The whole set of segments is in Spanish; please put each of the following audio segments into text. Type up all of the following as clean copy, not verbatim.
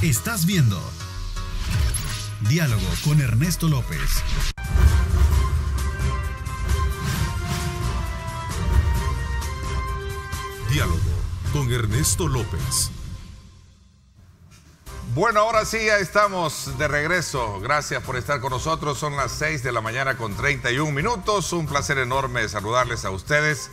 Estás viendo Diálogo con Ernesto López. Diálogo con Ernesto López. Bueno, ahora sí, ya estamos de regreso. Gracias por estar con nosotros. Son las 6 de la mañana con 31 minutos. Un placer enorme saludarles a ustedes.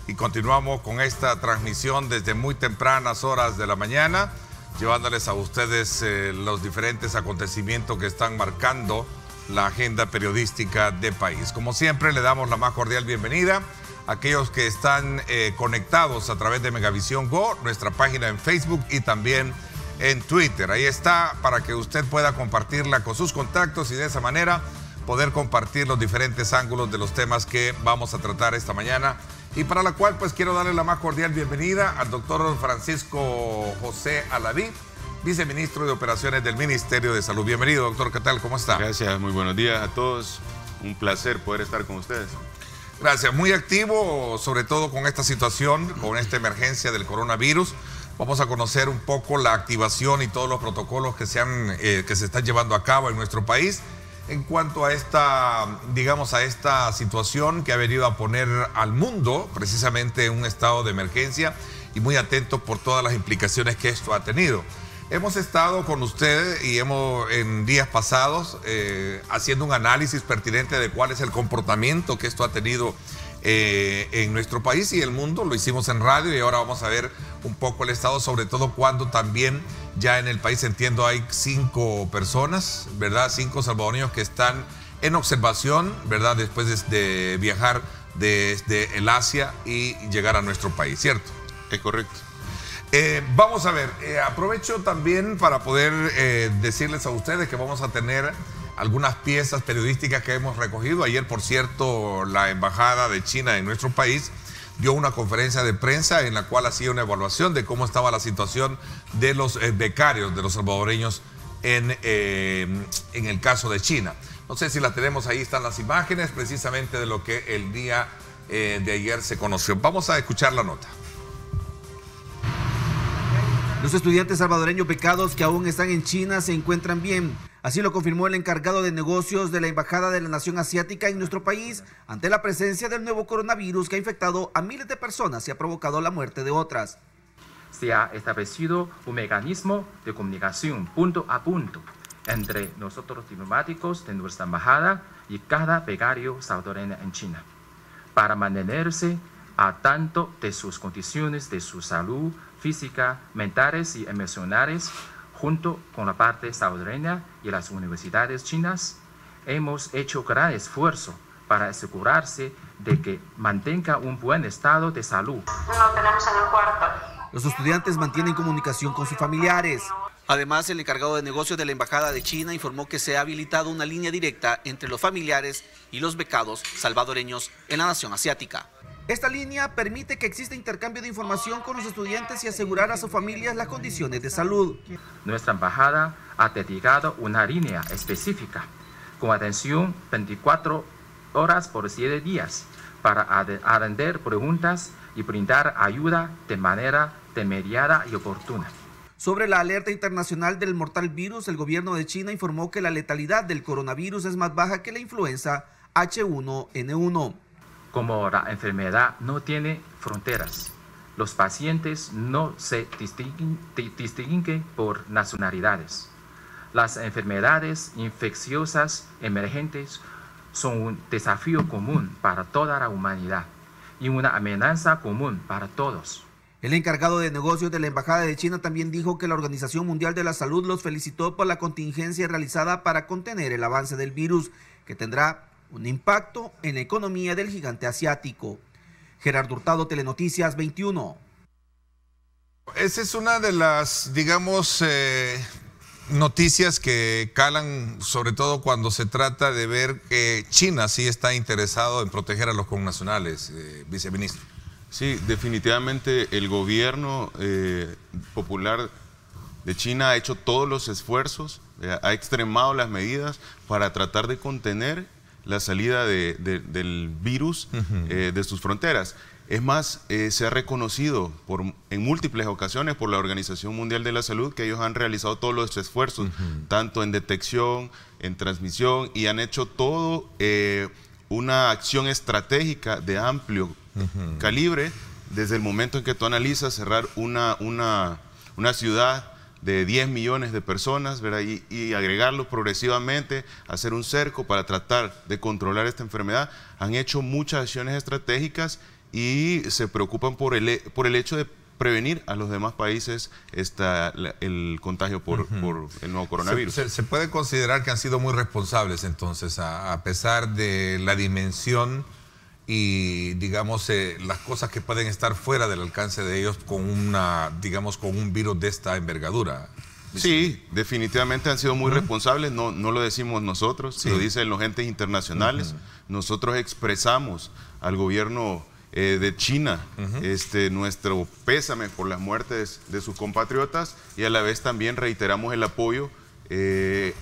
Y continuamos con esta transmisión desde muy tempranas horas de la mañana, llevándoles a ustedes los diferentes acontecimientos que están marcando la agenda periodística del país. Como siempre, le damos la más cordial bienvenida a aquellos que están conectados a través de Megavisión Go, nuestra página en Facebook y también en Twitter. Ahí está para que usted pueda compartirla con sus contactos y de esa manera poder compartir los diferentes ángulos de los temas que vamos a tratar esta mañana, y para la cual pues quiero darle la más cordial bienvenida al doctor Francisco José Alaví, viceministro de Operaciones del Ministerio de Salud. Bienvenido, doctor. ¿Qué tal? ¿Cómo está? Gracias, muy buenos días a todos. Un placer poder estar con ustedes. Gracias. Muy activo, sobre todo con esta situación, con esta emergencia del coronavirus. Vamos a conocer un poco la activación y todos los protocolos que se están llevando a cabo en nuestro país en cuanto a esta, digamos, a esta situación que ha venido a poner al mundo precisamente en un estado de emergencia, y muy atentos por todas las implicaciones que esto ha tenido. Hemos estado con ustedes y en días pasados haciendo un análisis pertinente de cuál es el comportamiento que esto ha tenido en nuestro país y el mundo. Lo hicimos en radio y ahora vamos a ver un poco el estado, sobre todo cuando también ya en el país, entiendo, hay 5 personas, ¿verdad? 5 salvadoreños que están en observación, ¿verdad? Después de viajar desde el Asia y llegar a nuestro país, ¿cierto? Es correcto. Vamos a ver, aprovecho también para poder decirles a ustedes que vamos a tener algunas piezas periodísticas que hemos recogido. Ayer, por cierto, la Embajada de China en nuestro país dio una conferencia de prensa en la cual hacía una evaluación de cómo estaba la situación de los becarios, de los salvadoreños en el caso de China. No sé si la tenemos, ahí están las imágenes precisamente de lo que el día de ayer se conoció. Vamos a escuchar la nota. Los estudiantes salvadoreños becados que aún están en China se encuentran bien. Así lo confirmó el encargado de negocios de la Embajada de la Nación Asiática en nuestro país ante la presencia del nuevo coronavirus que ha infectado a miles de personas y ha provocado la muerte de otras. Se ha establecido un mecanismo de comunicación punto a punto entre nosotros diplomáticos de nuestra embajada y cada becario salvadoreño en China para mantenerse a tanto de sus condiciones de su salud física, mentales y emocionales. Junto con la parte salvadoreña y las universidades chinas, hemos hecho gran esfuerzo para asegurarse de que mantenga un buen estado de salud. Lo tenemos en el cuarto. Los estudiantes mantienen comunicación con sus familiares. Además, el encargado de negocios de la Embajada de China informó que se ha habilitado una línea directa entre los familiares y los becados salvadoreños en la nación asiática. Esta línea permite que exista intercambio de información con los estudiantes y asegurar a sus familias las condiciones de salud. Nuestra embajada ha dedicado una línea específica con atención 24 horas por 7 días para atender preguntas y brindar ayuda de manera inmediata y oportuna. Sobre la alerta internacional del mortal virus, el gobierno de China informó que la letalidad del coronavirus es más baja que la influenza H1N1. Como la enfermedad no tiene fronteras, los pacientes no se distinguen por nacionalidades. Las enfermedades infecciosas emergentes son un desafío común para toda la humanidad y una amenaza común para todos. El encargado de negocios de la Embajada de China también dijo que la Organización Mundial de la Salud los felicitó por la contingencia realizada para contener el avance del virus, que tendrá un impacto en la economía del gigante asiático. Gerardo Hurtado, Telenoticias 21. Esa es una de las, digamos, noticias que calan, sobre todo cuando se trata de ver que China sí está interesado en proteger a los connacionales, viceministro. Sí, definitivamente el gobierno popular de China ha hecho todos los esfuerzos, ha extremado las medidas para tratar de contener la salida del virus de sus fronteras. Es más, se ha reconocido en múltiples ocasiones por la Organización Mundial de la Salud que ellos han realizado todos los esfuerzos, tanto en detección, en transmisión, y han hecho todo una acción estratégica de amplio calibre desde el momento en que tú analizas cerrar una ciudad de 10 millones de personas, ¿verdad? Y agregarlo progresivamente, hacer un cerco para tratar de controlar esta enfermedad. Han hecho muchas acciones estratégicas y se preocupan por el hecho de prevenir a los demás países el contagio por el nuevo coronavirus. Se puede considerar que han sido muy responsables entonces, a pesar de la dimensión y, digamos, las cosas que pueden estar fuera del alcance de ellos con un virus de esta envergadura. Sí, definitivamente han sido muy responsables, no lo decimos nosotros, lo dicen los entes internacionales. Nosotros expresamos al gobierno de China nuestro pésame por las muertes de sus compatriotas, y a la vez también reiteramos el apoyo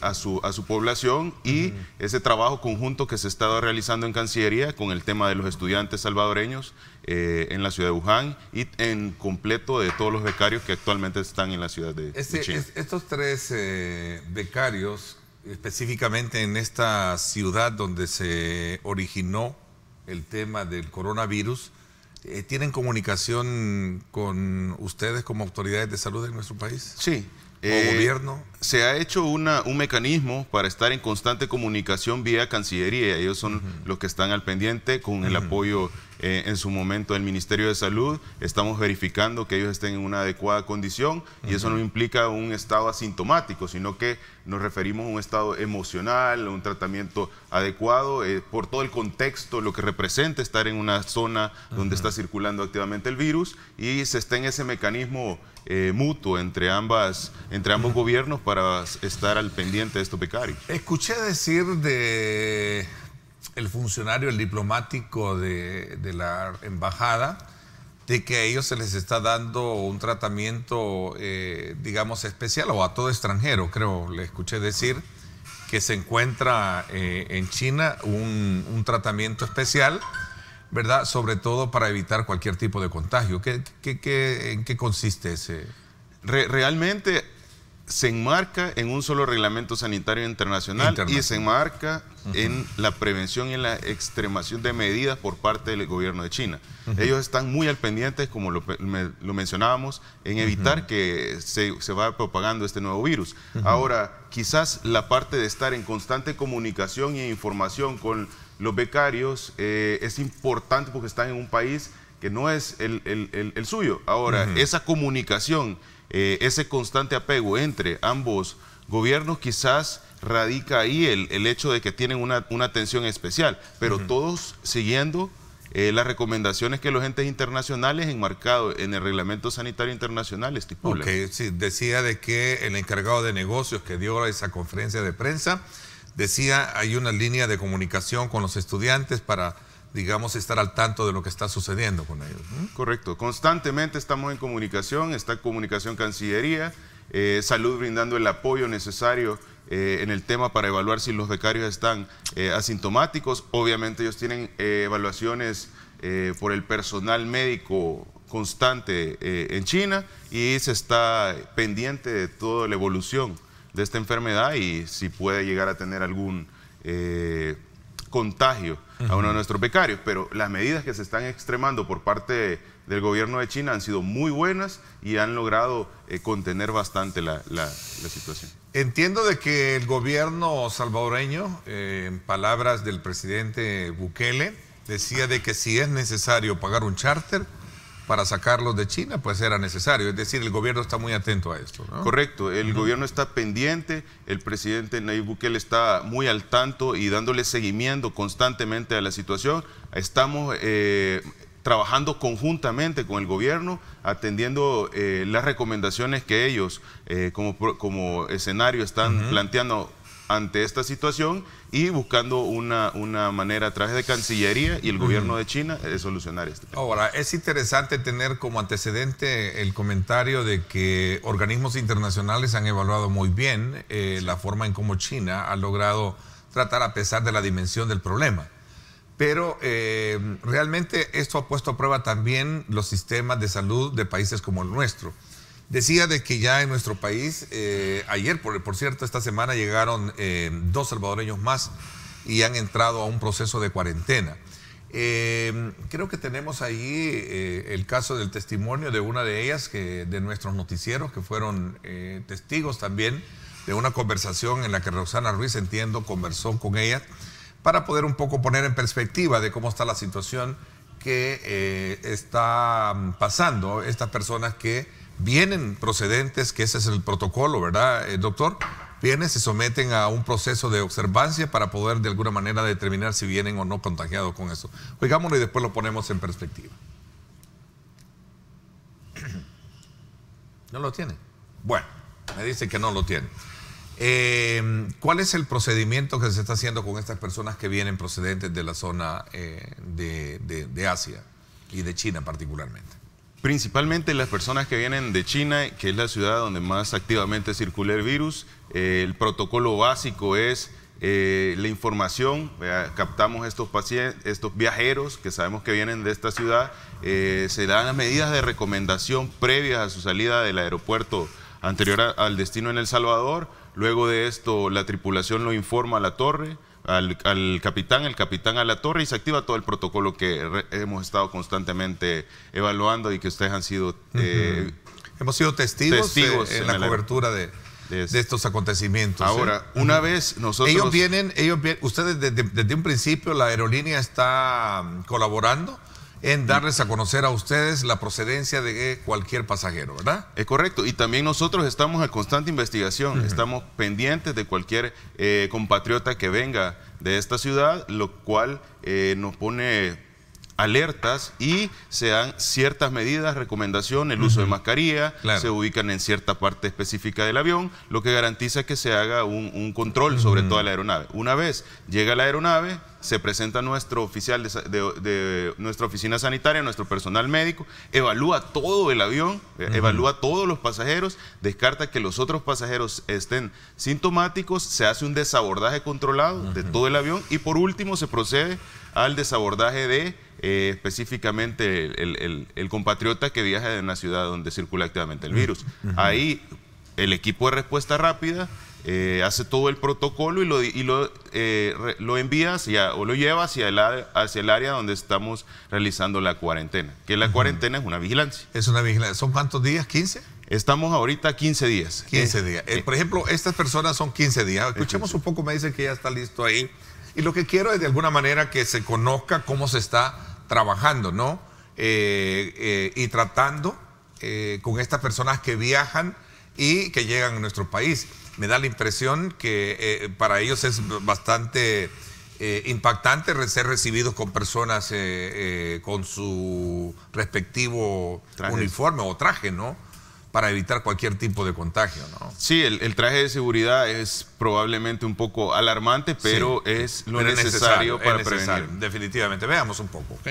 a su población y ese trabajo conjunto que se está realizando en Cancillería con el tema de los estudiantes salvadoreños en la ciudad de Wuhan y en completo de todos los becarios que actualmente están en la ciudad de China. Estos 3 becarios, específicamente en esta ciudad donde se originó el tema del coronavirus, ¿tienen comunicación con ustedes como autoridades de salud en nuestro país? Sí. ¿O gobierno? Se ha hecho un mecanismo para estar en constante comunicación vía Cancillería. Ellos son los que están al pendiente con el apoyo en su momento del Ministerio de Salud. Estamos verificando que ellos estén en una adecuada condición y eso no implica un estado asintomático, sino que nos referimos a un estado emocional, un tratamiento adecuado por todo el contexto, lo que representa estar en una zona donde está circulando activamente el virus, y se está en ese mecanismo mutuo entre ambos gobiernos para estar al pendiente de estos becarios. Escuché decir de el funcionario, el diplomático de la embajada, de que a ellos se les está dando un tratamiento, digamos, especial, o a todo extranjero, creo, le escuché decir, que se encuentra en China un tratamiento especial, ¿verdad? Sobre todo para evitar cualquier tipo de contagio. ¿En qué consiste ese? Realmente se enmarca en un solo reglamento sanitario internacional y se enmarca en la prevención y en la extremación de medidas por parte del gobierno de China. Ellos están muy al pendiente, como lo mencionábamos, en evitar que se vaya propagando este nuevo virus. Ahora, quizás la parte de estar en constante comunicación e información con los becarios es importante porque están en un país que no es el suyo. Ahora, esa comunicación, ese constante apego entre ambos gobiernos quizás radica ahí el hecho de que tienen una atención especial, pero todos siguiendo las recomendaciones que los entes internacionales enmarcados en el Reglamento Sanitario Internacional estipulan. Sí, decía de que el encargado de negocios que dio esa conferencia de prensa, decía hay una línea de comunicación con los estudiantes para, digamos, estar al tanto de lo que está sucediendo con ellos. Correcto, constantemente estamos en comunicación, está comunicación Cancillería, Salud brindando el apoyo necesario en el tema para evaluar si los becarios están asintomáticos. Obviamente ellos tienen evaluaciones por el personal médico constante en China y se está pendiente de toda la evolución de esta enfermedad y si puede llegar a tener algún contagio a uno de nuestros becarios, pero las medidas que se están extremando por parte del gobierno de China han sido muy buenas y han logrado contener bastante la situación. Entiendo de que el gobierno salvadoreño, en palabras del presidente Bukele, decía de que si es necesario pagar un charter para sacarlos de China, pues era necesario. Es decir, el gobierno está muy atento a esto, ¿no? Correcto, el gobierno está pendiente, el presidente Nayib Bukele está muy al tanto y dándole seguimiento constantemente a la situación. Estamos trabajando conjuntamente con el gobierno, atendiendo las recomendaciones que ellos como escenario están planteando ante esta situación y buscando una manera a través de Cancillería y el gobierno de China de solucionar esto. Ahora, es interesante tener como antecedente el comentario de que organismos internacionales han evaluado muy bien la forma en cómo China ha logrado tratar a pesar de la dimensión del problema. pero realmente esto ha puesto a prueba también los sistemas de salud de países como el nuestro. Decía de que ya en nuestro país, ayer, por cierto, esta semana llegaron 2 salvadoreños más y han entrado a un proceso de cuarentena. Creo que tenemos ahí el caso del testimonio de una de ellas, de nuestros noticieros, que fueron testigos también de una conversación en la que Roxana Ruiz, entiendo, conversó con ella para poder un poco poner en perspectiva de cómo está la situación que está pasando estas personas que vienen procedentes, que ese es el protocolo, ¿verdad, doctor? Vienen, se someten a un proceso de observancia para poder de alguna manera determinar si vienen o no contagiados con eso. Oigámoslo y después lo ponemos en perspectiva. ¿No lo tiene? Bueno, me dice que no lo tiene. ¿Cuál es el procedimiento que se está haciendo con estas personas que vienen procedentes de la zona de Asia y de China particularmente? Principalmente las personas que vienen de China, que es la ciudad donde más activamente circula el virus. El protocolo básico es la información. Captamos estos pacientes, estos viajeros que sabemos que vienen de esta ciudad. Se dan las medidas de recomendación previas a su salida del aeropuerto anterior al destino en El Salvador. Luego de esto, la tripulación lo informa a la torre, al capitán, el capitán a la torre, y se activa todo el protocolo que hemos estado constantemente evaluando y que ustedes han sido... hemos sido testigos en la cobertura de estos acontecimientos. Ahora, una vez nosotros... Ellos vienen, ustedes desde un principio, la aerolínea está colaborando en darles a conocer a ustedes la procedencia de cualquier pasajero, ¿verdad? Es correcto, y también nosotros estamos en constante investigación, estamos pendientes de cualquier compatriota que venga de esta ciudad, lo cual nos pone alertas y se dan ciertas medidas, recomendación, el uso de mascarilla, se ubican en cierta parte específica del avión, lo que garantiza que se haga un control sobre toda la aeronave. Una vez llega la aeronave, se presenta nuestro oficial de nuestra oficina sanitaria, nuestro personal médico, evalúa todo el avión, evalúa todos los pasajeros, descarta que los otros pasajeros estén sintomáticos, se hace un desabordaje controlado de todo el avión y por último se procede al desabordaje de específicamente el compatriota que viaja en la ciudad donde circula activamente el virus. Ahí el equipo de respuesta rápida hace todo el protocolo y lo envía o lo lleva hacia el área donde estamos realizando la cuarentena, que la cuarentena es una vigilancia. Es una vigilancia. ¿Son cuántos días? ¿15? Estamos ahorita 15 días. 15 días. Por ejemplo, estas personas son 15 días. Escuchemos un poco, me dicen que ya está listo ahí. Y lo que quiero es de alguna manera que se conozca cómo se está trabajando, ¿no? Y tratando con estas personas que viajan y que llegan a nuestro país. Me da la impresión que para ellos es bastante impactante ser recibidos con personas con su respectivo uniforme o traje, ¿no? Para evitar cualquier tipo de contagio, ¿no? Sí, el traje de seguridad es probablemente un poco alarmante, pero es lo necesario para prevenir. Definitivamente. Veamos un poco, ¿ok?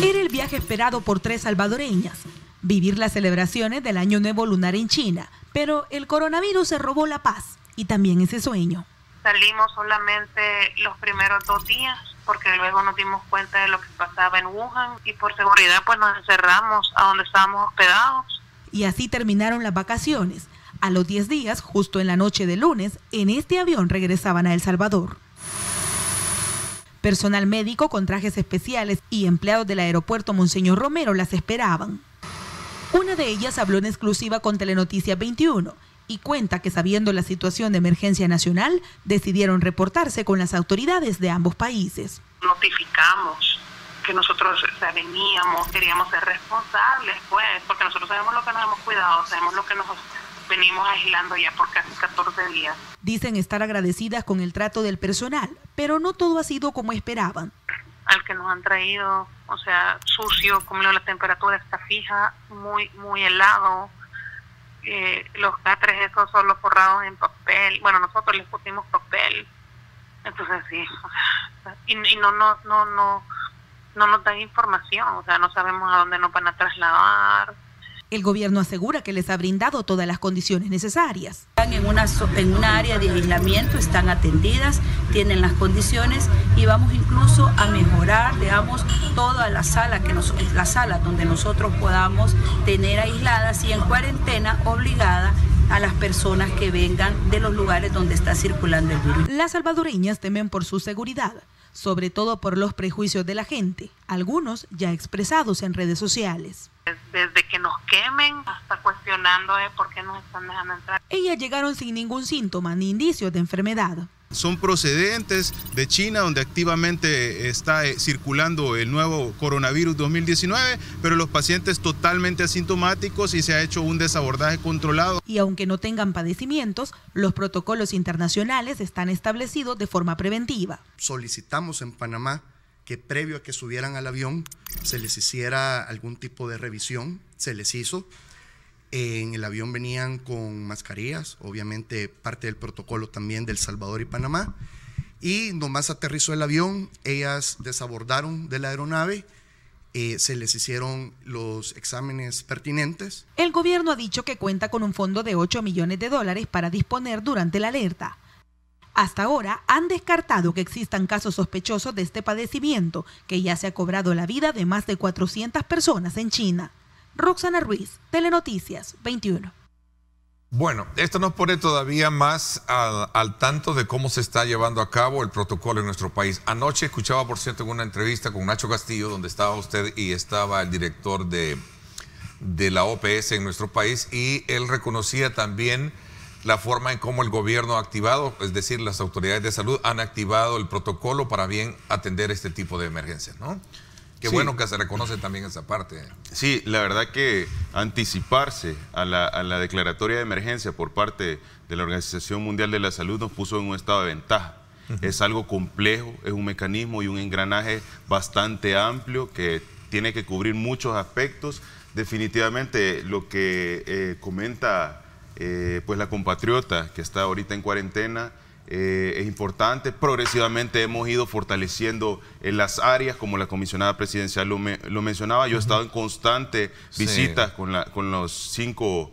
Era el viaje esperado por 3 salvadoreñas. Vivir las celebraciones del Año Nuevo Lunar en China, pero el coronavirus se robó la paz y también ese sueño. Salimos solamente los primeros 2 días porque luego nos dimos cuenta de lo que pasaba en Wuhan y por seguridad pues nos encerramos a donde estábamos hospedados. Y así terminaron las vacaciones. A los 10 días, justo en la noche de lunes, en este avión regresaban a El Salvador. Personal médico con trajes especiales y empleados del aeropuerto Monseñor Romero las esperaban. Una de ellas habló en exclusiva con Telenoticias 21 y cuenta que sabiendo la situación de emergencia nacional, decidieron reportarse con las autoridades de ambos países. Notificamos que nosotros veníamos, queríamos ser responsables, pues, porque nosotros sabemos lo que nos hemos cuidado, sabemos lo que nos venimos agilando ya por casi 14 días. Dicen estar agradecidas con el trato del personal, pero no todo ha sido como esperaban. Al que nos han traído, o sea, sucio, como la temperatura está fija, muy helado. Los catres esos solo forrados en papel. Bueno, nosotros les pusimos papel. Entonces sí, o sea, y no nos dan información, o sea, no sabemos a dónde nos van a trasladar. El gobierno asegura que les ha brindado todas las condiciones necesarias. Están en una área de aislamiento, están atendidas, tienen las condiciones y vamos incluso a mejorar, digamos, toda la sala, la sala donde nosotros podamos tener aisladas y en cuarentena obligada a las personas que vengan de los lugares donde está circulando el virus. Las salvadoreñas temen por su seguridad, sobre todo por los prejuicios de la gente, algunos ya expresados en redes sociales. Desde que nos quemen hasta cuestionando por qué nos están dejando entrar. Ellas llegaron sin ningún síntoma ni indicios de enfermedad. Son procedentes de China, donde activamente está circulando el nuevo coronavirus 2019, pero los pacientes totalmente asintomáticos y se ha hecho un desabordaje controlado. Y aunque no tengan padecimientos, los protocolos internacionales están establecidos de forma preventiva. Solicitamos en Panamá que previo a que subieran al avión se les hiciera algún tipo de revisión, se les hizo. En el avión venían con mascarillas, obviamente parte del protocolo también de El Salvador y Panamá. Y nomás aterrizó el avión, ellas desabordaron de la aeronave, se les hicieron los exámenes pertinentes. El gobierno ha dicho que cuenta con un fondo de $8 millones para disponer durante la alerta. Hasta ahora han descartado que existan casos sospechosos de este padecimiento, que ya se ha cobrado la vida de más de 400 personas en China. Roxana Ruiz, Telenoticias 21. Bueno, esto nos pone todavía más al tanto de cómo se está llevando a cabo el protocolo en nuestro país. Anoche escuchaba, por cierto, en una entrevista con Nacho Castillo, donde estaba usted y estaba el director de la OPS en nuestro país, y él reconocía también la forma en cómo el gobierno ha activado, es decir, las autoridades de salud han activado el protocolo para bien atender este tipo de emergencias, ¿no? Qué sí. Bueno que se reconoce también esa parte. Sí, la verdad que anticiparse a la declaratoria de emergencia por parte de la Organización Mundial de la Salud nos puso en un estado de ventaja. Es algo complejo, es un mecanismo y un engranaje bastante amplio que tiene que cubrir muchos aspectos. Definitivamente lo que comenta pues la compatriota que está ahorita en cuarentena es importante. Progresivamente hemos ido fortaleciendo en las áreas, como la comisionada presidencial lo mencionaba. Yo he estado en constante visitas con los 5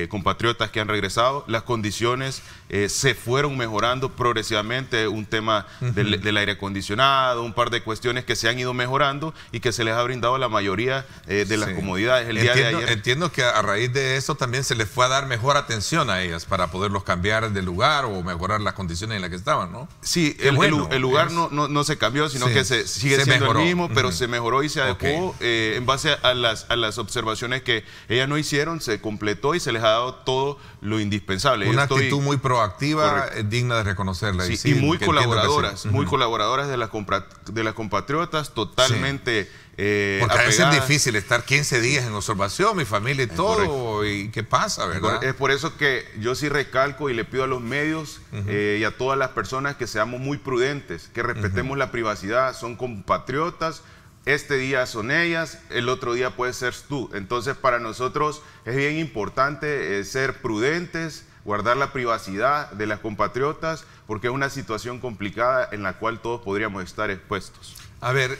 compatriotas que han regresado. Las condiciones se fueron mejorando progresivamente, un tema del aire acondicionado, un par de cuestiones que se han ido mejorando y que se les ha brindado a la mayoría de las comodidades. Día de ayer. Entiendo que a raíz de eso también se les fue a dar mejor atención a ellas para poderlos cambiar de lugar o mejorar las condiciones en las que estaban, ¿no? Sí, el lugar no se cambió, sino que sigue siendo mejoró. El mismo, pero se mejoró y se adecuó en base a las observaciones que ellas no hicieron, se completó y se les ha dado todo lo indispensable. Una actitud muy proactiva, digna de reconocerla. Sí, y muy colaboradoras, muy colaboradoras de las compatriotas, totalmente porque a veces es difícil estar 15 días en observación, mi familia y todo, y qué pasa, ¿verdad? Es por eso que yo sí recalco y le pido a los medios y a todas las personas que seamos muy prudentes, que respetemos la privacidad. Son compatriotas. Este día son ellas, el otro día puede ser tú. Entonces, para nosotros es bien importante ser prudentes, guardar la privacidad de las compatriotas, porque es una situación complicada en la cual todos podríamos estar expuestos. A ver,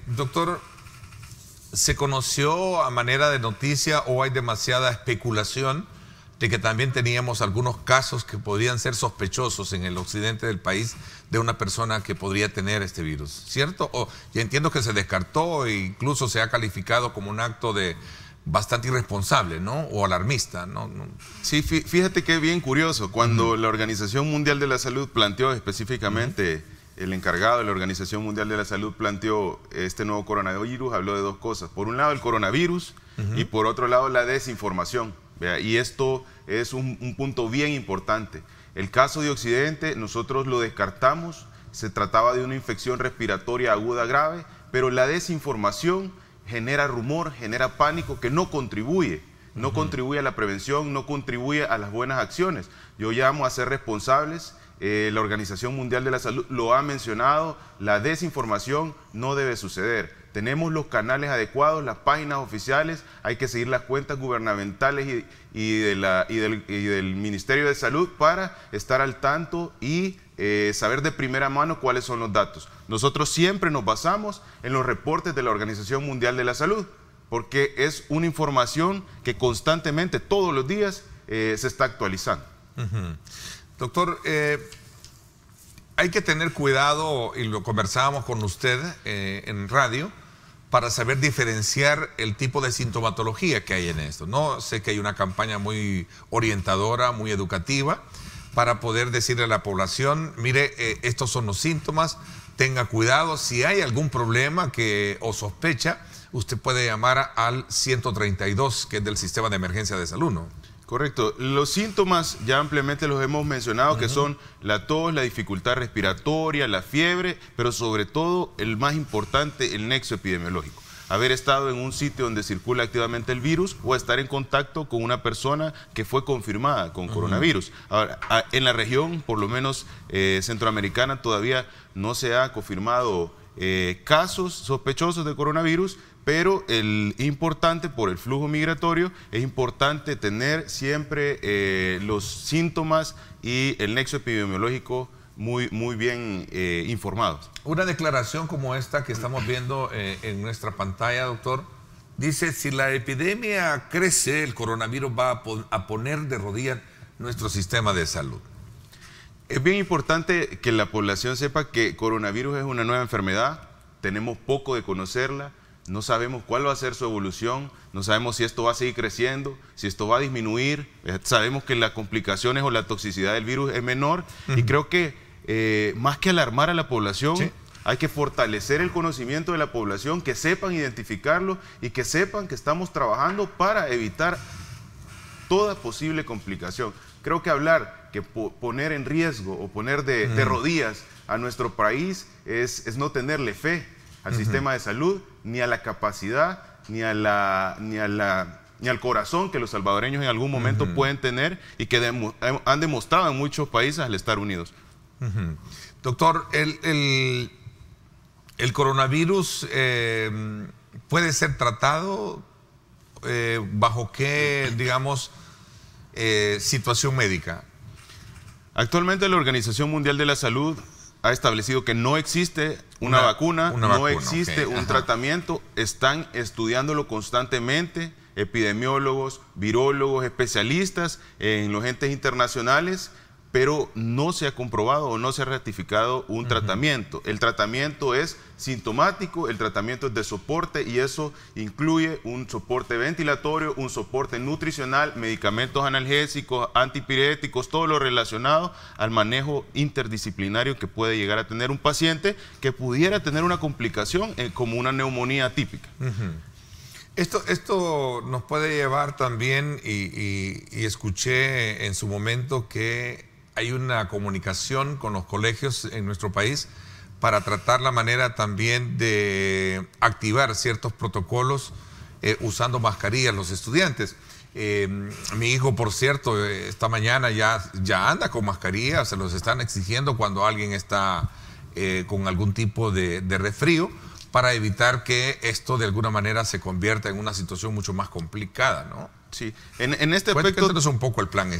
doctor, ¿se conoció a manera de noticia o hay demasiada especulación de que también teníamos algunos casos que podían ser sospechosos en el occidente del país de una persona que podría tener este virus, ¿cierto? Ya entiendo que se descartó e incluso se ha calificado como un acto de bastante irresponsable, ¿no? O alarmista, ¿no? Sí, fíjate que es bien curioso. Cuando la Organización Mundial de la Salud planteó específicamente, el encargado de la Organización Mundial de la Salud planteó este nuevo coronavirus, habló de dos cosas. Por un lado el coronavirus y por otro lado la desinformación. Y esto es un punto bien importante. El caso de Occidente nosotros lo descartamos, se trataba de una infección respiratoria aguda grave, pero la desinformación genera rumor, genera pánico que no contribuye a la prevención, no contribuye a las buenas acciones. Yo llamo a ser responsables. La Organización Mundial de la Salud lo ha mencionado, la desinformación no debe suceder. Tenemos los canales adecuados, las páginas oficiales, hay que seguir las cuentas gubernamentales y del Ministerio de Salud para estar al tanto y saber de primera mano cuáles son los datos. Nosotros siempre nos basamos en los reportes de la Organización Mundial de la Salud. porque es una información que constantemente, todos los días, se está actualizando. Doctor, hay que tener cuidado, y lo conversábamos con usted en radio, para saber diferenciar el tipo de sintomatología que hay en esto. No sé que hay una campaña muy orientadora, muy educativa, para poder decirle a la población, mire, estos son los síntomas, tenga cuidado, si hay algún problema o sospecha, usted puede llamar al 132, que es del Sistema de Emergencia de Salud, ¿no? Correcto. Los síntomas ya ampliamente los hemos mencionado, que son la tos, la dificultad respiratoria, la fiebre, pero sobre todo, el más importante, el nexo epidemiológico. Haber estado en un sitio donde circula activamente el virus o estar en contacto con una persona que fue confirmada con coronavirus. Ahora, en la región, por lo menos centroamericana, todavía no se ha confirmado casos sospechosos de coronavirus, pero importante por el flujo migratorio, es importante tener siempre los síntomas y el nexo epidemiológico muy bien informados. Una declaración como esta que estamos viendo en nuestra pantalla, doctor, dice: si la epidemia crece, el coronavirus va a poner de rodillas nuestro sistema de salud. Es bien importante que la población sepa que coronavirus es una nueva enfermedad, tenemos poco de conocerla, no sabemos cuál va a ser su evolución, no sabemos si esto va a seguir creciendo, si esto va a disminuir, sabemos que las complicaciones o la toxicidad del virus es menor y creo que más que alarmar a la población, hay que fortalecer el conocimiento de la población, que sepan identificarlo y que sepan que estamos trabajando para evitar toda posible complicación. Creo que hablar que poner en riesgo o poner de rodillas a nuestro país es no tenerle fe al sistema de salud, ni a la capacidad, ni al corazón que los salvadoreños en algún momento pueden tener y que han demostrado en muchos países al estar unidos. Doctor, el coronavirus puede ser tratado bajo qué, digamos, situación médica. Actualmente la Organización Mundial de la Salud ha establecido que no existe una vacuna, no existe un tratamiento, están estudiándolo constantemente epidemiólogos, virólogos, especialistas en los entes internacionales, pero no se ha comprobado o no se ha ratificado un tratamiento. El tratamiento es sintomático, el tratamiento es de soporte y eso incluye un soporte ventilatorio, un soporte nutricional, medicamentos analgésicos, antipiréticos, todo lo relacionado al manejo interdisciplinario que puede llegar a tener un paciente que pudiera tener una complicación como una neumonía típica. Esto nos puede llevar también, y escuché en su momento que hay una comunicación con los colegios en nuestro país para tratar la manera también de activar ciertos protocolos usando mascarillas los estudiantes. Mi hijo, por cierto, esta mañana ya anda con mascarilla, se los están exigiendo cuando alguien está con algún tipo de resfrío, para evitar que esto de alguna manera se convierta en una situación mucho más complicada, ¿no? Sí, en este aspecto cuéntanos un poco el plan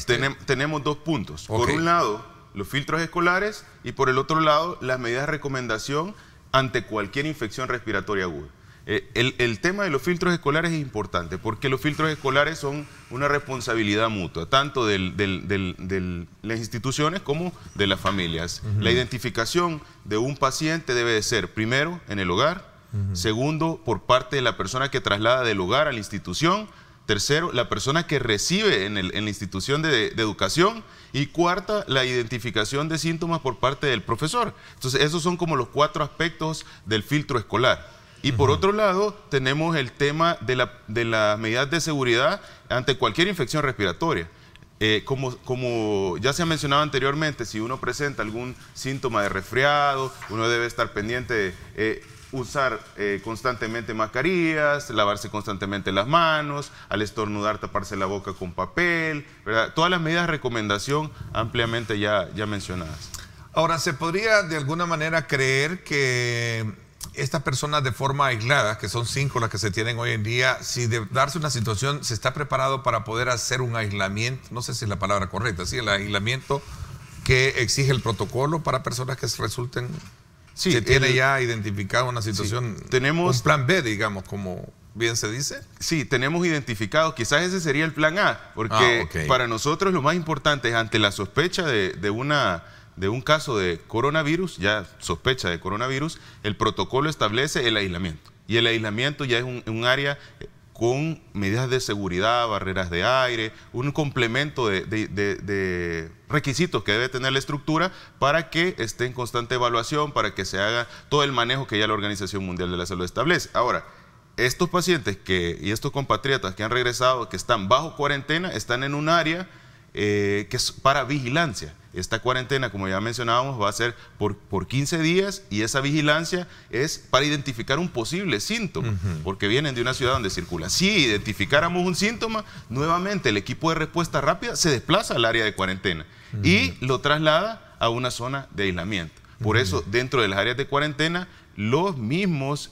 tenemos dos puntos. Por un lado, los filtros escolares y por el otro lado, las medidas de recomendación ante cualquier infección respiratoria aguda. El tema de los filtros escolares es importante porque los filtros escolares son una responsabilidad mutua, tanto de las instituciones como de las familias. La identificación de un paciente debe de ser, primero, en el hogar, segundo, por parte de la persona que traslada del hogar a la institución, tercero, la persona que recibe en la institución de educación, y cuarta, la identificación de síntomas por parte del profesor. Entonces, esos son como los 4 aspectos del filtro escolar. Y por otro lado, tenemos el tema de las medidas de seguridad ante cualquier infección respiratoria. Como ya se ha mencionado anteriormente, si uno presenta algún síntoma de resfriado, uno debe estar pendiente de usar constantemente mascarillas, lavarse constantemente las manos, al estornudar taparse la boca con papel, ¿verdad? Todas las medidas de recomendación ampliamente ya mencionadas. Ahora, ¿se podría de alguna manera creer que estas personas de forma aislada, que son 5 las que se tienen hoy en día, si de darse una situación, se está preparado para poder hacer un aislamiento, no sé si es la palabra correcta, ¿sí? El aislamiento que exige el protocolo para personas que resulten... Sí, se tiene ya identificado una situación, tenemos un plan B, digamos, como... bien se dice. Sí, tenemos identificado, quizás ese sería el plan A, porque para nosotros lo más importante es ante la sospecha de un caso de coronavirus, ya sospecha de coronavirus, el protocolo establece el aislamiento. Y el aislamiento ya es un área con medidas de seguridad, barreras de aire, un complemento de requisitos que debe tener la estructura para que esté en constante evaluación, para que se haga todo el manejo que ya la Organización Mundial de la Salud establece. Ahora, estos pacientes y estos compatriotas que han regresado, que están bajo cuarentena, están en un área que es para vigilancia. Esta cuarentena, como ya mencionábamos, va a ser por 15 días y esa vigilancia es para identificar un posible síntoma, porque vienen de una ciudad donde circula. Si identificáramos un síntoma, nuevamente el equipo de respuesta rápida se desplaza al área de cuarentena y lo traslada a una zona de aislamiento. Por eso, dentro de las áreas de cuarentena, los mismos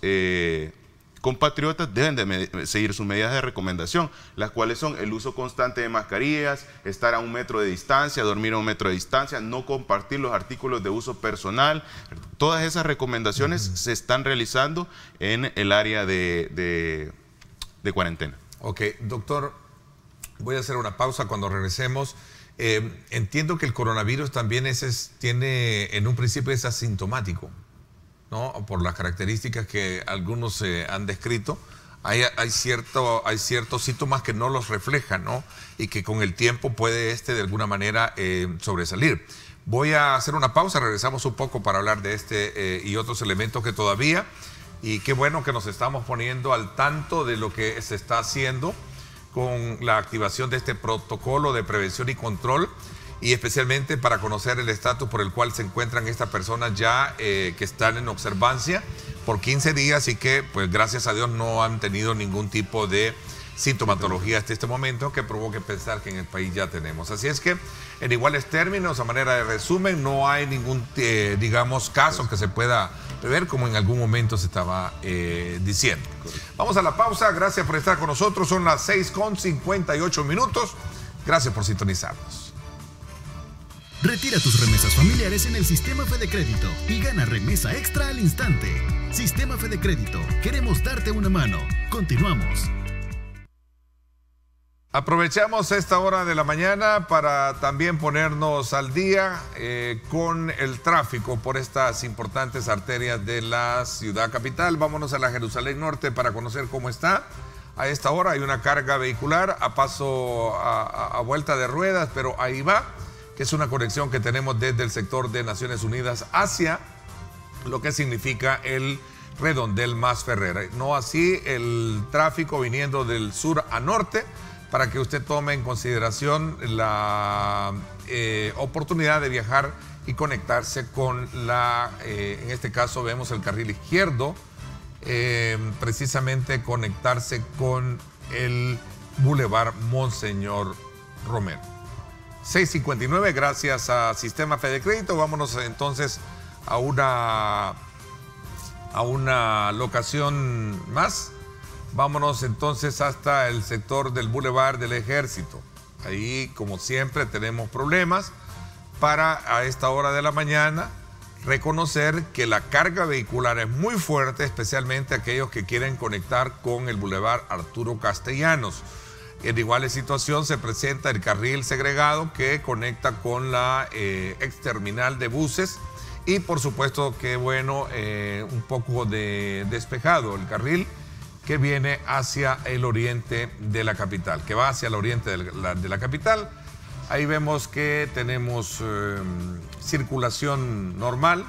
compatriotas deben de seguir sus medidas de recomendación, las cuales son el uso constante de mascarillas, estar a 1 metro de distancia, dormir a 1 metro de distancia, no compartir los artículos de uso personal. Todas esas recomendaciones se están realizando en el área de cuarentena. Ok, doctor, voy a hacer una pausa. Cuando regresemos. Entiendo que el coronavirus también tiene, en un principio es asintomático, ¿no? Por las características que algunos han descrito, hay ciertos síntomas que no los reflejan, ¿no? Y que con el tiempo puede de alguna manera sobresalir. Voy a hacer una pausa, regresamos un poco para hablar de y otros elementos que todavía, y qué bueno que nos estamos poniendo al tanto de lo que se está haciendo con la activación de este protocolo de prevención y control, y especialmente para conocer el estatus por el cual se encuentran estas personas ya que están en observancia por 15 días y que, pues gracias a Dios, no han tenido ningún tipo de sintomatología hasta este momento que provoque pensar que en el país ya tenemos. Así es que, en iguales términos, a manera de resumen, no hay ningún, digamos, caso que se pueda prever como en algún momento se estaba diciendo. Vamos a la pausa. Gracias por estar con nosotros. Son las 6:58. Gracias por sintonizarnos. Retira tus remesas familiares en el Sistema Fede Crédito y gana remesa extra al instante. Sistema Fede Crédito. Queremos darte una mano. Continuamos. Aprovechamos esta hora de la mañana para también ponernos al día con el tráfico por estas importantes arterias de la ciudad capital. Vámonos a la Jerusalén Norte para conocer cómo está. A esta hora hay una carga vehicular a paso a vuelta de ruedas, pero ahí va, que es una conexión que tenemos desde el sector de Naciones Unidas hacia lo que significa el redondel Mas Ferrer. No así el tráfico viniendo del sur a norte, para que usted tome en consideración la oportunidad de viajar y conectarse con en este caso vemos el carril izquierdo, precisamente conectarse con el Boulevard Monseñor Romero. 6:59, gracias a Sistema Fede Crédito. Vámonos entonces a una locación más. Vámonos entonces hasta el sector del Boulevard del Ejército. Ahí, como siempre, tenemos problemas para a esta hora de la mañana reconocer que la carga vehicular es muy fuerte, especialmente aquellos que quieren conectar con el Boulevard Arturo Castellanos. En igual situación se presenta el carril segregado que conecta con la exterminal de buses y por supuesto que bueno, un poco de despejado el carril que viene hacia el oriente de la capital, que va hacia el oriente de la capital. Ahí vemos que tenemos circulación normal,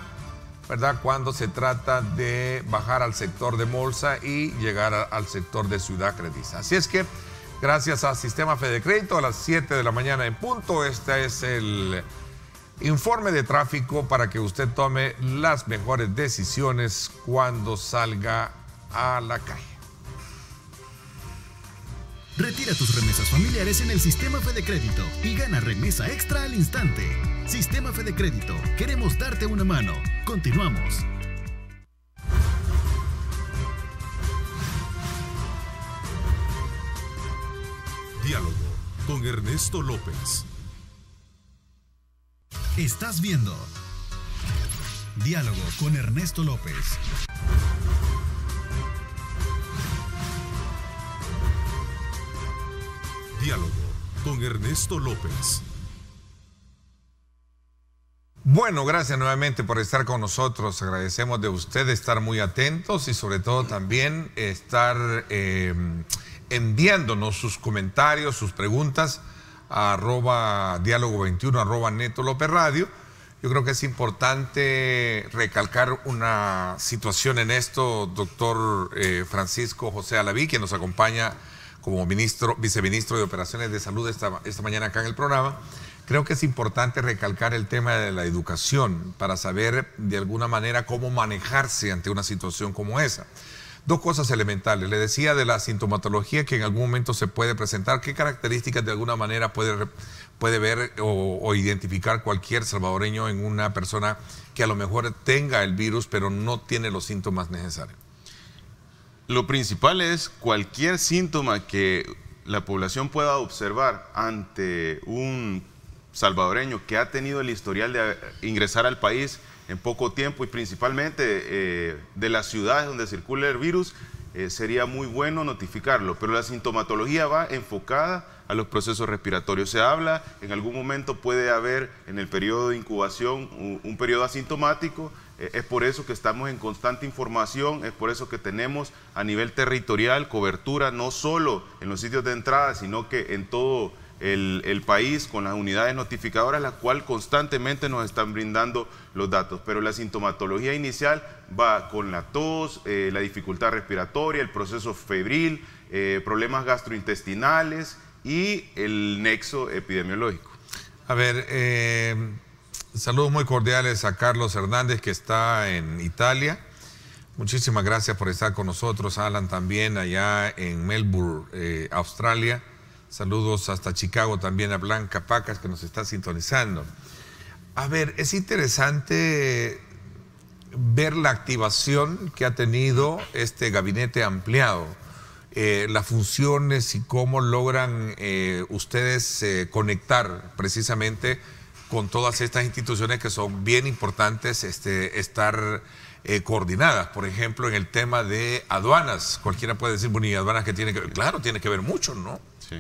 ¿verdad? Cuando se trata de bajar al sector de Molsa y llegar al sector de Ciudad Crediza. Así es que, gracias a Sistema Fede Crédito, a las 7 de la mañana en punto, este es el informe de tráfico para que usted tome las mejores decisiones cuando salga a la calle. Retira tus remesas familiares en el Sistema Fede Crédito y gana remesa extra al instante. Sistema Fede Crédito. Queremos darte una mano. Continuamos. Diálogo con Ernesto López. Estás viendo Diálogo con Ernesto López. Diálogo con Ernesto López. Bueno, gracias nuevamente por estar con nosotros. Agradecemos de usted estar muy atentos y sobre todo también estar enviándonos sus comentarios, sus preguntas a @diálogo21, @Neto López Radio. Yo creo que es importante recalcar una situación en esto, doctor Francisco José Alaví, quien nos acompaña como viceministro de Operaciones de Salud esta mañana acá en el programa. Creo que es importante recalcar el tema de la educación para saber de alguna manera cómo manejarse ante una situación como esa. Dos cosas elementales. Le decía de la sintomatología que en algún momento se puede presentar. ¿Qué características de alguna manera puede ver o identificar cualquier salvadoreño en una persona que a lo mejor tenga el virus pero no tiene los síntomas necesarios? Lo principal es cualquier síntoma que la población pueda observar ante un salvadoreño que ha tenido el historial de ingresar al país en poco tiempo y principalmente de las ciudades donde circula el virus, sería muy bueno notificarlo, pero la sintomatología va enfocada a los procesos respiratorios. Se habla, en algún momento puede haber en el periodo de incubación un periodo asintomático. Es por eso que estamos en constante información, es por eso que tenemos a nivel territorial cobertura no solo en los sitios de entrada, sino que en todo el país con las unidades notificadoras, las cuales constantemente nos están brindando los datos. Pero la sintomatología inicial va con la tos, la dificultad respiratoria, el proceso febril, problemas gastrointestinales y el nexo epidemiológico. A ver, saludos muy cordiales a Carlos Hernández, que está en Italia. Muchísimas gracias por estar con nosotros. Alan también allá en Melbourne, Australia. Saludos hasta Chicago también a Blanca Pacas, que nos está sintonizando. A ver, es interesante ver la activación que ha tenido este gabinete ampliado, las funciones y cómo logran ustedes conectar precisamente con todas estas instituciones que son bien importantes estar coordinadas. Por ejemplo, en el tema de aduanas, cualquiera puede decir, bueno, y aduanas que tiene que ver, claro, tiene que ver mucho, ¿no? Sí.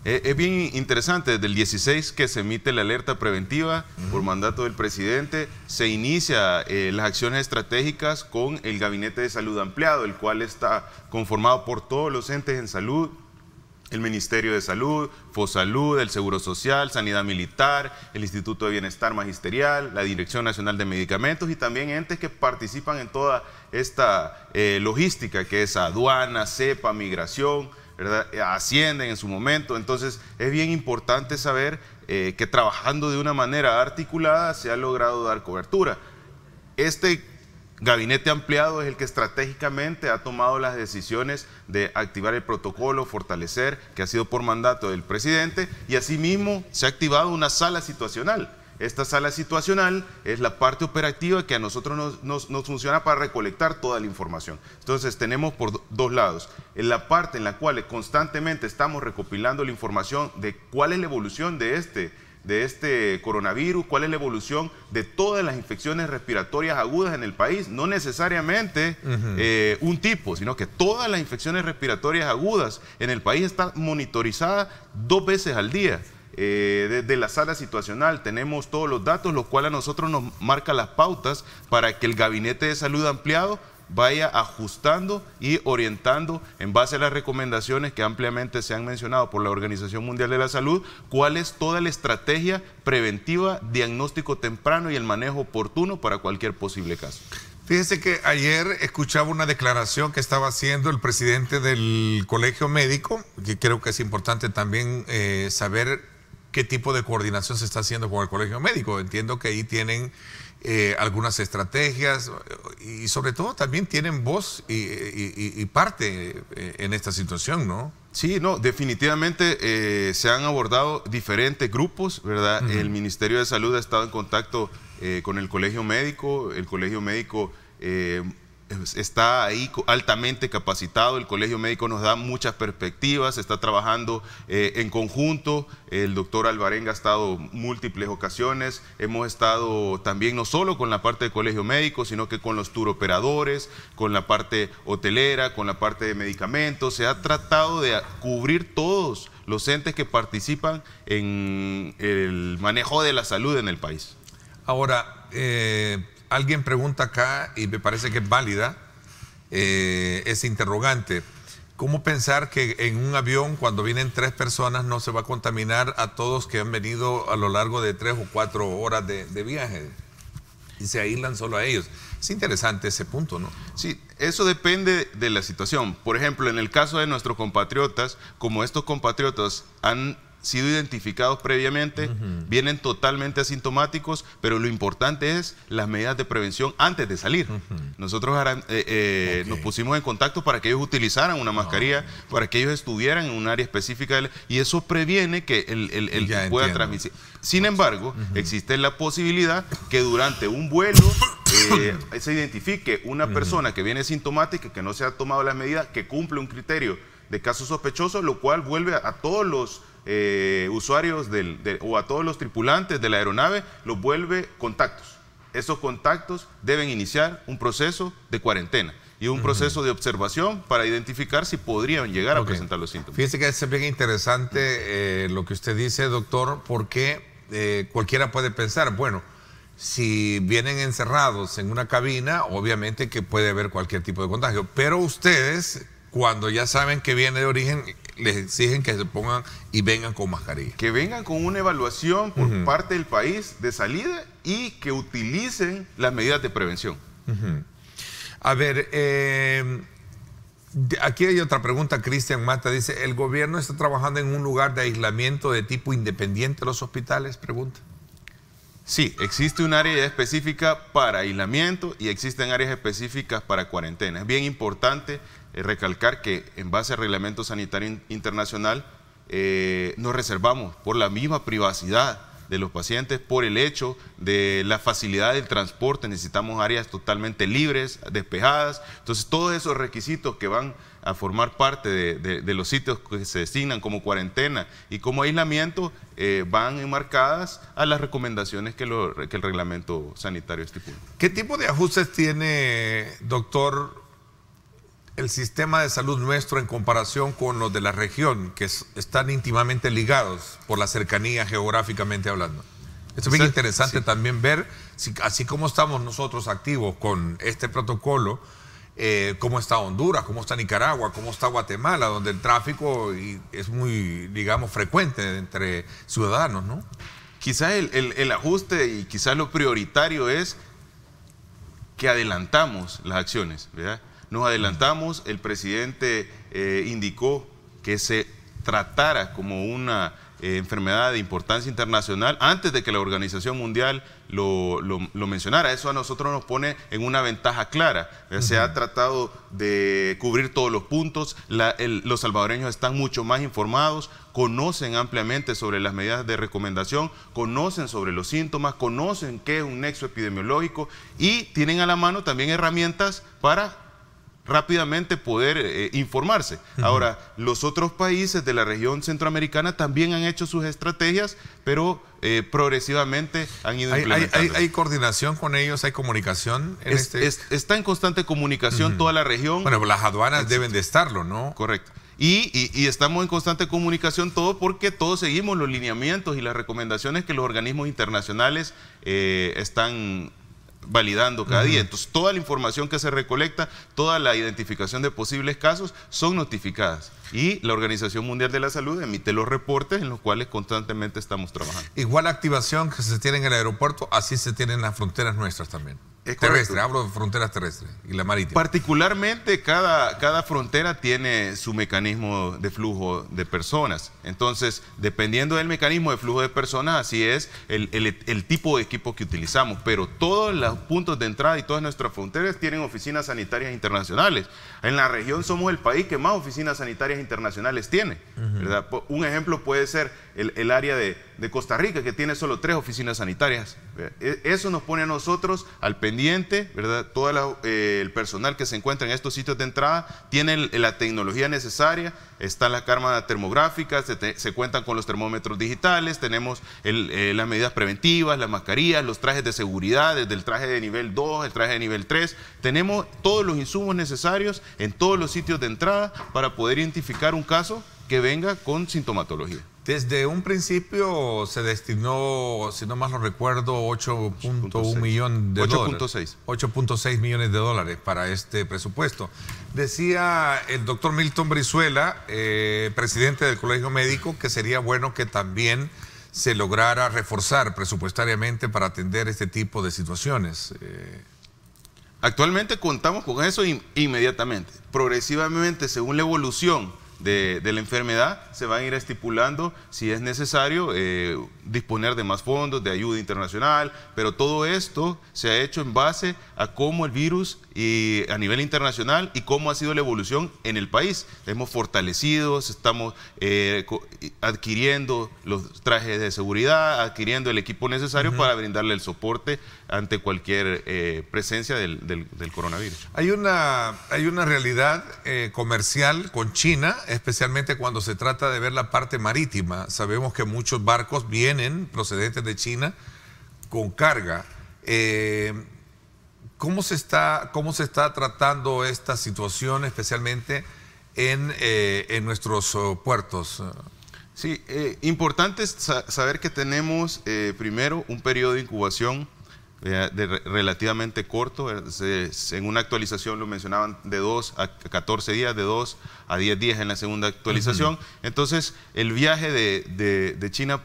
Es bien interesante, desde el 16 que se emite la alerta preventiva por mandato del presidente, se inicia las acciones estratégicas con el Gabinete de Salud ampliado, el cual está conformado por todos los entes en salud, el Ministerio de Salud, FOSalud, el Seguro Social, Sanidad Militar, el Instituto de Bienestar Magisterial, la Dirección Nacional de Medicamentos y también entes que participan en toda esta logística que es aduana, CEPA, migración, ¿verdad? Ascienden en su momento. Entonces es bien importante saber que trabajando de una manera articulada se ha logrado dar cobertura. Este gabinete ampliado es el que estratégicamente ha tomado las decisiones de activar el protocolo, fortalecer, que ha sido por mandato del presidente, y asimismo se ha activado una sala situacional. Esta sala situacional es la parte operativa que a nosotros nos funciona para recolectar toda la información. Entonces tenemos por dos lados, en la parte en la cual constantemente estamos recopilando la información de cuál es la evolución de este coronavirus, cuál es la evolución de todas las infecciones respiratorias agudas en el país, no necesariamente un tipo, sino que todas las infecciones respiratorias agudas en el país están monitorizadas 2 veces al día. Desde la sala situacional tenemos todos los datos, los cuales a nosotros nos marca las pautas para que el Gabinete de Salud ampliado vaya ajustando y orientando en base a las recomendaciones que ampliamente se han mencionado por la Organización Mundial de la Salud, cuál es toda la estrategia preventiva, diagnóstico temprano y el manejo oportuno para cualquier posible caso. Fíjese que ayer escuchaba una declaración que estaba haciendo el presidente del Colegio Médico, que creo que es importante también saber qué tipo de coordinación se está haciendo con el Colegio Médico. Entiendo que ahí tienen algunas estrategias y sobre todo también tienen voz y parte en esta situación, ¿no? Sí, no, definitivamente se han abordado diferentes grupos, ¿verdad? El Ministerio de Salud ha estado en contacto con el Colegio Médico está ahí altamente capacitado. El Colegio Médico nos da muchas perspectivas, está trabajando en conjunto. El doctor Alvarenga ha estado múltiples ocasiones. Hemos estado también no solo con la parte del Colegio Médico, sino que con los turoperadores, con la parte hotelera, con la parte de medicamentos. Se ha tratado de cubrir todos los entes que participan en el manejo de la salud en el país. Ahora, alguien pregunta acá, y me parece que es válida, ese interrogante. ¿Cómo pensar que en un avión, cuando vienen 3 personas, no se va a contaminar a todos que han venido a lo largo de 3 o 4 horas de viaje? Y se aíslan solo a ellos. Es interesante ese punto, ¿no? Sí, eso depende de la situación. Por ejemplo, en el caso de nuestros compatriotas, como estos compatriotas han sido identificados previamente, vienen totalmente asintomáticos, pero lo importante es las medidas de prevención antes de salir. Nosotros nos pusimos en contacto para que ellos utilizaran una mascarilla, para que ellos estuvieran en un área específica, y eso previene que el pueda transmitir. Sin embargo, existe la posibilidad que durante un vuelo se identifique una persona que viene sintomática, que no se ha tomado las medidas, que cumple un criterio de casos sospechosos, lo cual vuelve a todos los usuarios o a todos los tripulantes de la aeronave, los vuelve contactos. Esos contactos deben iniciar un proceso de cuarentena y un proceso de observación para identificar si podrían llegar a presentar los síntomas. Fíjese que es bien interesante lo que usted dice, doctor, porque cualquiera puede pensar, bueno, si vienen encerrados en una cabina, obviamente que puede haber cualquier tipo de contagio, pero ustedes, cuando ya saben que viene de origen, les exigen que se pongan y vengan con mascarilla. Que vengan con una evaluación por parte del país de salida y que utilicen las medidas de prevención. A ver, aquí hay otra pregunta. Cristian Mata dice, ¿el gobierno está trabajando en un lugar de aislamiento de tipo independiente de los hospitales? Pregunta. Sí, existe un área específica para aislamiento y existen áreas específicas para cuarentena. Es bien importante recalcar que en base al Reglamento Sanitario Internacional nos reservamos por la misma privacidad de los pacientes, por el hecho de la facilidad del transporte. Necesitamos áreas totalmente libres, despejadas. Entonces, todos esos requisitos que van a formar parte de los sitios que se designan como cuarentena y como aislamiento van enmarcadas a las recomendaciones que el reglamento sanitario estipula. ¿Qué tipo de ajustes tiene, doctor, el sistema de salud nuestro en comparación con los de la región, que están íntimamente ligados por la cercanía geográficamente hablando? Esto es bien interesante también ver, así como estamos nosotros activos con este protocolo, cómo está Honduras, cómo está Nicaragua, cómo está Guatemala, donde el tráfico es muy, digamos, frecuente entre ciudadanos, ¿no? Quizás el ajuste y quizás lo prioritario es que adelantamos las acciones, ¿verdad? Nos adelantamos, el presidente indicó que se tratara como una enfermedad de importancia internacional antes de que la Organización Mundial lo mencionara. Eso a nosotros nos pone en una ventaja clara. Se ha tratado de cubrir todos los puntos, los salvadoreños están mucho más informados, conocen ampliamente sobre las medidas de recomendación, conocen sobre los síntomas, conocen qué es un nexo epidemiológico y tienen a la mano también herramientas para rápidamente poder informarse. Ahora, los otros países de la región centroamericana también han hecho sus estrategias, pero progresivamente han ido implementando. ¿Hay coordinación con ellos? ¿Hay comunicación? Está en constante comunicación toda la región. Bueno, las aduanas deben de estarlo, ¿no? Correcto. Y estamos en constante comunicación porque todos seguimos los lineamientos y las recomendaciones que los organismos internacionales están validando cada día. Entonces, toda la información que se recolecta, toda la identificación de posibles casos son notificadas. Y la Organización Mundial de la Salud emite los reportes en los cuales constantemente estamos trabajando. Igual activación que se tiene en el aeropuerto, así se tienen las fronteras nuestras también. Es terrestre, hablo de fronteras terrestres y la marítima. Particularmente cada frontera tiene su mecanismo de flujo de personas. Entonces, dependiendo del mecanismo de flujo de personas, así es el tipo de equipo que utilizamos. Pero todos los puntos de entrada y todas nuestras fronteras tienen oficinas sanitarias internacionales. En la región somos el país que más oficinas sanitarias internacionales tiene, ¿verdad? Un ejemplo puede ser el área de Costa Rica, que tiene solo 3 oficinas sanitarias. Eso nos pone a nosotros al pendiente, ¿verdad? Todo el personal que se encuentra en estos sitios de entrada tiene la tecnología necesaria, están las cámaras termográficas, se cuentan con los termómetros digitales, tenemos las medidas preventivas, las mascarillas, los trajes de seguridad, desde el traje de nivel 2, el traje de nivel 3, tenemos todos los insumos necesarios en todos los sitios de entrada para poder identificar un caso que venga con sintomatología. Desde un principio se destinó, si no mal lo recuerdo, 8.1 millones de dólares. 8.6 millones de dólares para este presupuesto. Decía el doctor Milton Brizuela, presidente del Colegio Médico, que sería bueno que también se lograra reforzar presupuestariamente para atender este tipo de situaciones. Actualmente contamos con eso inmediatamente. Progresivamente, según la evolución de la enfermedad, se van a ir estipulando si es necesario disponer de más fondos, de ayuda internacional, pero todo esto se ha hecho en base a cómo el virus a nivel internacional y cómo ha sido la evolución en el país. Hemos fortalecido, estamos adquiriendo los trajes de seguridad, adquiriendo el equipo necesario para brindarle el soporte ante cualquier presencia del coronavirus. Hay una realidad comercial con China, especialmente cuando se trata de ver la parte marítima. Sabemos que muchos barcos vienen procedentes de China con carga. ¿Cómo se está tratando esta situación, especialmente en nuestros puertos? Sí, importante es saber que tenemos primero un periodo de incubación relativamente corto. En una actualización lo mencionaban de 2 a 14 días, de 2 a 10 días en la segunda actualización. Entonces, el viaje de China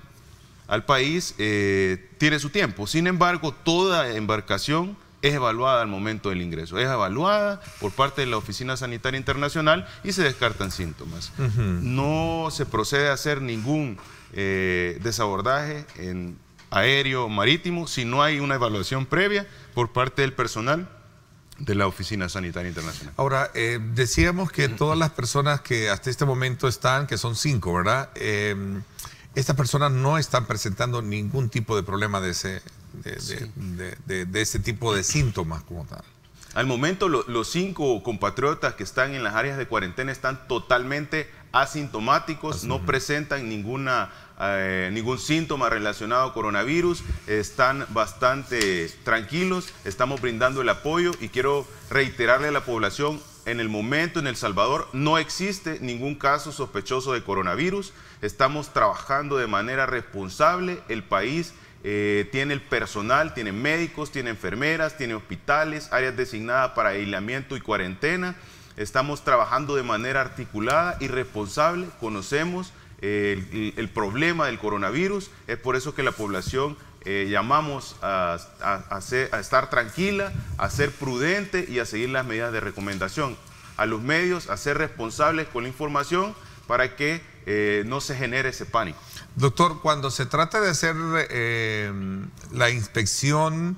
al país tiene su tiempo. Sin embargo, toda embarcación es evaluada al momento del ingreso, es evaluada por parte de la Oficina Sanitaria Internacional y se descartan síntomas. No se procede a hacer ningún desabordaje en aéreo o marítimo si no hay una evaluación previa por parte del personal de la Oficina Sanitaria Internacional. Ahora, decíamos que todas las personas que hasta este momento están, que son 5, ¿verdad? Estas personas no están presentando ningún tipo de problema de ese tipo de síntomas como tal. Al momento los 5 compatriotas que están en las áreas de cuarentena están totalmente asintomáticos, no presentan ningún síntoma relacionado a coronavirus, están bastante tranquilos, estamos brindando el apoyo y quiero reiterarle a la población, en el momento en El Salvador no existe ningún caso sospechoso de coronavirus, estamos trabajando de manera responsable, el país tiene el personal, tiene médicos, tiene enfermeras, tiene hospitales, áreas designadas para aislamiento y cuarentena. Estamos trabajando de manera articulada y responsable, conocemos el problema del coronavirus, es por eso que la población llamamos a estar tranquila, a ser prudente y a seguir las medidas de recomendación. A los medios a ser responsables con la información para que no se genere ese pánico. Doctor, cuando se trata de hacer la inspección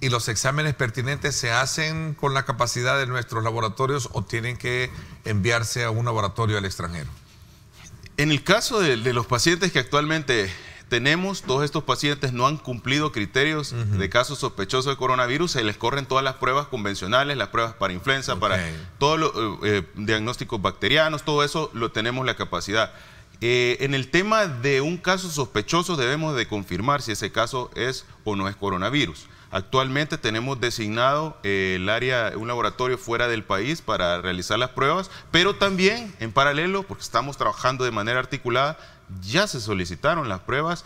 y los exámenes pertinentes, ¿se hacen con la capacidad de nuestros laboratorios o tienen que enviarse a un laboratorio al extranjero? En el caso de los pacientes que actualmente tenemos, todos estos pacientes no han cumplido criterios de casos sospechosos de coronavirus, se les corren todas las pruebas convencionales, las pruebas para influenza, para todos los diagnósticos bacterianos, todo eso lo tenemos la capacidad. En el tema de un caso sospechoso debemos de confirmar si ese caso es o no es coronavirus. Actualmente tenemos designado un laboratorio fuera del país para realizar las pruebas, pero también en paralelo, porque estamos trabajando de manera articulada, ya se solicitaron las pruebas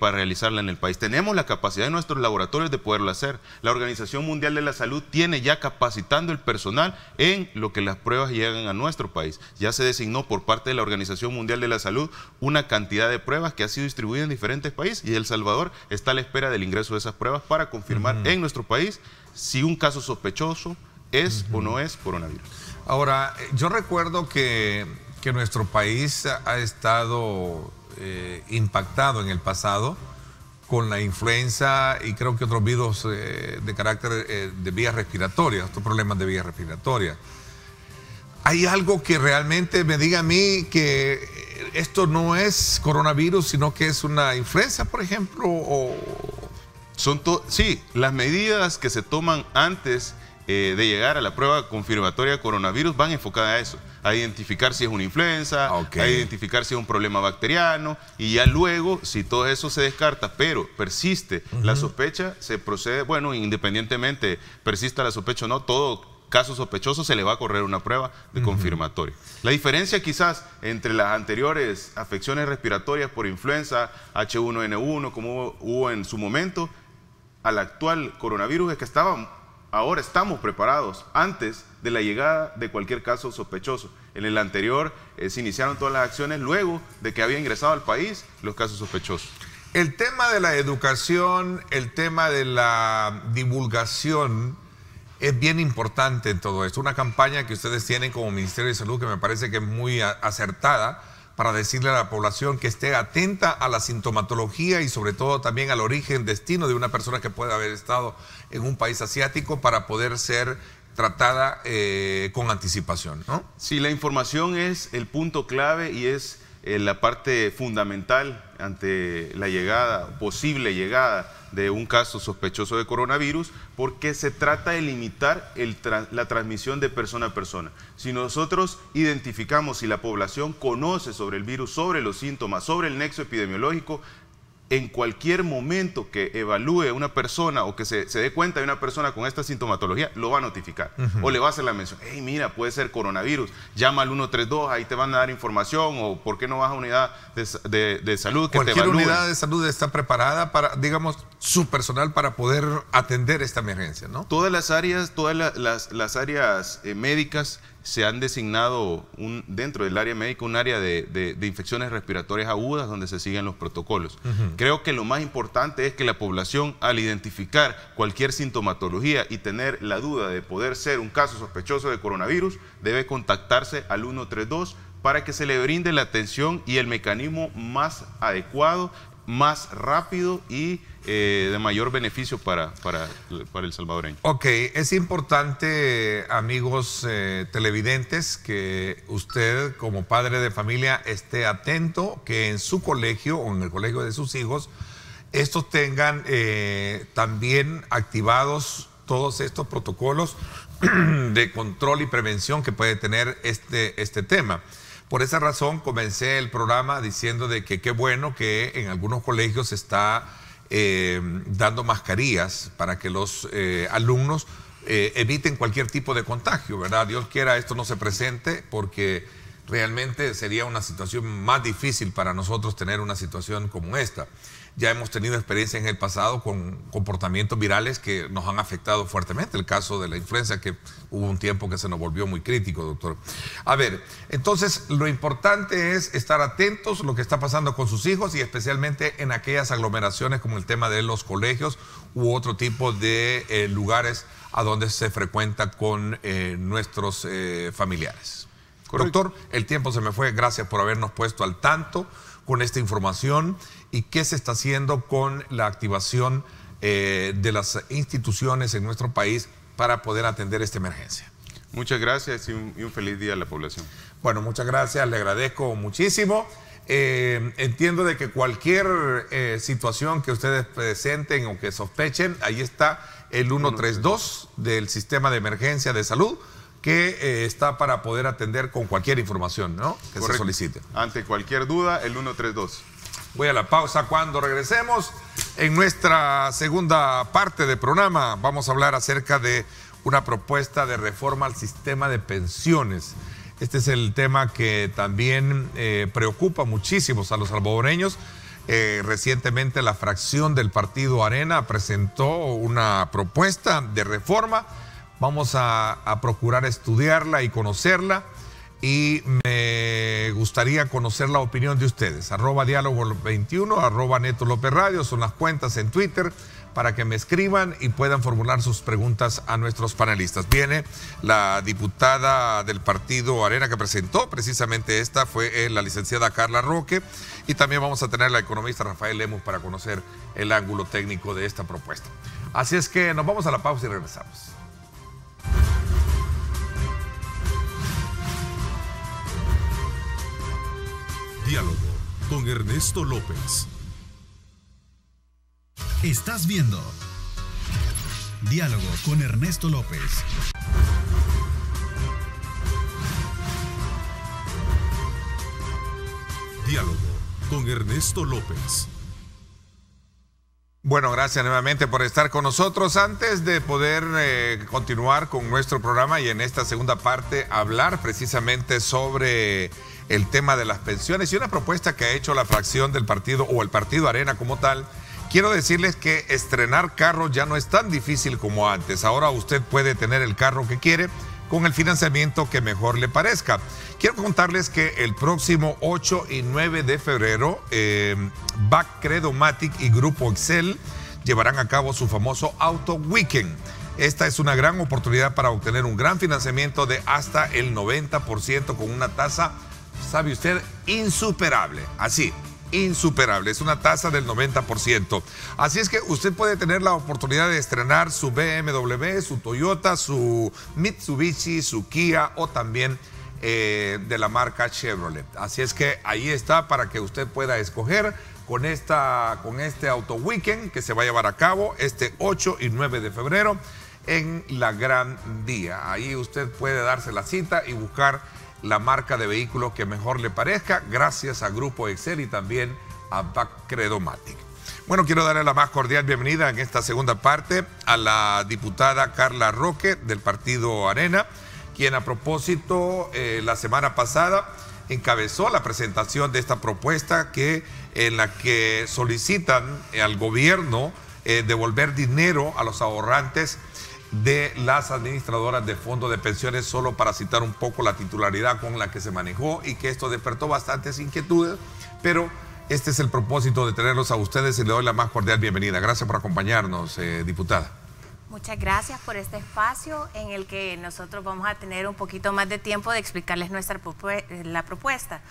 para realizarla en el país. Tenemos la capacidad de nuestros laboratorios de poderlo hacer. La Organización Mundial de la Salud tiene ya capacitando el personal en lo que las pruebas llegan a nuestro país. Ya se designó por parte de la Organización Mundial de la Salud una cantidad de pruebas que ha sido distribuida en diferentes países y El Salvador está a la espera del ingreso de esas pruebas para confirmar en nuestro país si un caso sospechoso es o no es coronavirus. Ahora, yo recuerdo que nuestro país ha estado impactado en el pasado con la influenza y creo que otros virus de carácter de vías respiratorias, otros problemas de vías respiratorias. ¿Hay algo que realmente me diga a mí que esto no es coronavirus, sino que es una influenza, por ejemplo, o... Sí, las medidas que se toman antes de llegar a la prueba confirmatoria de coronavirus van enfocadas a eso, a identificar si es una influenza, a identificar si es un problema bacteriano, y ya luego, si todo eso se descarta, pero persiste la sospecha, se procede, bueno, independientemente persista la sospecha o no, todo caso sospechoso se le va a correr una prueba de confirmatoria. La diferencia quizás entre las anteriores afecciones respiratorias por influenza, H1N1, como hubo en su momento, al actual coronavirus es que ahora estamos preparados antes de la llegada de cualquier caso sospechoso. En el anterior se iniciaron todas las acciones luego de que había ingresado al país los casos sospechosos. El tema de la educación, el tema de la divulgación es bien importante en todo esto. Una campaña que ustedes tienen como Ministerio de Salud que me parece que es muy acertada para decirle a la población que esté atenta a la sintomatología y sobre todo también al origen, destino de una persona que puede haber estado en un país asiático para poder ser tratada con anticipación, ¿no? Sí, la información es el punto clave y es la parte fundamental ante la llegada, posible llegada de un caso sospechoso de coronavirus, porque se trata de limitar la transmisión de persona a persona. Si nosotros identificamos, si la población conoce sobre el virus, sobre los síntomas, sobre el nexo epidemiológico, en cualquier momento que evalúe una persona o que se dé cuenta de una persona con esta sintomatología, lo va a notificar. O le va a hacer la mención, hey, mira, puede ser coronavirus, llama al 132, ahí te van a dar información, o por qué no vas a unidad de salud que cualquier te evalúe. Unidad de salud está preparada para, digamos, su personal para poder atender esta emergencia, ¿no? Todas las áreas, las áreas médicas se han designado dentro del área médica un área de infecciones respiratorias agudas donde se siguen los protocolos. Creo que lo más importante es que la población, al identificar cualquier sintomatología y tener la duda de poder ser un caso sospechoso de coronavirus, debe contactarse al 132 para que se le brinde la atención y el mecanismo más adecuado, más rápido y de mayor beneficio para el salvadoreño. Ok, es importante, amigos televidentes, que usted como padre de familia esté atento, que en su colegio o en el colegio de sus hijos, estos tengan también activados todos estos protocolos de control y prevención que puede tener este tema. Por esa razón comencé el programa diciendo de que qué bueno que en algunos colegios se está dando mascarillas para que los alumnos eviten cualquier tipo de contagio, ¿verdad? Dios quiera esto no se presente, porque realmente sería una situación más difícil para nosotros tener una situación como esta. Ya hemos tenido experiencia en el pasado con comportamientos virales que nos han afectado fuertemente. El caso de la influenza, que hubo un tiempo que se nos volvió muy crítico, doctor. A ver, entonces lo importante es estar atentos a lo que está pasando con sus hijos y especialmente en aquellas aglomeraciones como el tema de los colegios u otro tipo de lugares a donde se frecuenta con nuestros familiares. Correcto. Doctor, el tiempo se me fue. Gracias por habernos puesto al tanto con esta información y qué se está haciendo con la activación de las instituciones en nuestro país para poder atender esta emergencia. Muchas gracias y un feliz día a la población. Bueno, muchas gracias, le agradezco muchísimo. Entiendo de que cualquier situación que ustedes presenten o que sospechen, ahí está el 132 del Sistema de Emergencia de Salud, que está para poder atender con cualquier información, ¿no?, que se solicite. Ante cualquier duda, el 132. Voy a la pausa. Cuando regresemos en nuestra segunda parte del programa, vamos a hablar acerca de una propuesta de reforma al sistema de pensiones. Este es el tema que también preocupa muchísimo a los salvadoreños. Recientemente la fracción del partido Arena presentó una propuesta de reforma. Vamos a procurar estudiarla y conocerla, y me gustaría conocer la opinión de ustedes. @diálogo21, @Neto López Radio, son las cuentas en Twitter para que me escriban y puedan formular sus preguntas a nuestros panelistas. Viene la diputada del partido Arena que presentó, precisamente esta fue la licenciada Carla Roque, y también vamos a tener la economista Rafael Lemus para conocer el ángulo técnico de esta propuesta. Así es que nos vamos a la pausa y regresamos. Diálogo con Ernesto López. Estás viendo Diálogo con Ernesto López. Diálogo con Ernesto López. Bueno, gracias nuevamente por estar con nosotros. Antes de poder continuar con nuestro programa y en esta segunda parte hablar precisamente sobre el tema de las pensiones y una propuesta que ha hecho la fracción del partido o el partido Arena como tal, quiero decirles que estrenar carro ya no es tan difícil como antes. Ahora usted puede tener el carro que quiere con el financiamiento que mejor le parezca. Quiero contarles que el próximo 8 y 9 de febrero, Credomatic y Grupo Excel llevarán a cabo su famoso Auto Weekend. Esta es una gran oportunidad para obtener un gran financiamiento de hasta el 90% con una tasa, ¿sabe usted? Insuperable. Así, insuperable. Es una tasa del 90%. Así es que usted puede tener la oportunidad de estrenar su BMW, su Toyota, su Mitsubishi, su Kia o también de la marca Chevrolet. Así es que ahí está para que usted pueda escoger con este Auto Weekend que se va a llevar a cabo este 8 y 9 de febrero en la Gran Día. Ahí usted puede darse la cita y buscar la marca de vehículo que mejor le parezca, gracias a Grupo Excel y también a Credomatic. Bueno, quiero darle la más cordial bienvenida en esta segunda parte a la diputada Carla Roque del partido Arena, quien a propósito la semana pasada encabezó la presentación de esta propuesta en la que solicitan al gobierno devolver dinero a los ahorrantes de las administradoras de fondos de pensiones, solo para citar un poco la titularidad con la que se manejó y que esto despertó bastantes inquietudes, pero este es el propósito de tenerlos a ustedes y le doy la más cordial bienvenida. Gracias por acompañarnos, diputada. Muchas gracias por este espacio en el que nosotros vamos a tener un poquito más de tiempo de explicarles la propuesta.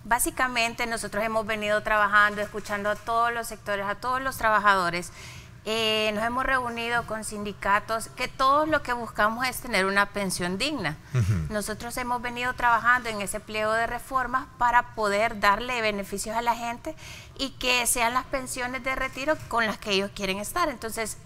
Básicamente nosotros hemos venido trabajando, escuchando a todos los sectores, a todos los trabajadores. Nos hemos reunido con sindicatos que todos lo que buscamos es tener una pensión digna. Nosotros hemos venido trabajando en ese pliego de reformas para poder darle beneficios a la gente y que sean las pensiones de retiro con las que ellos quieren estar. Entonces,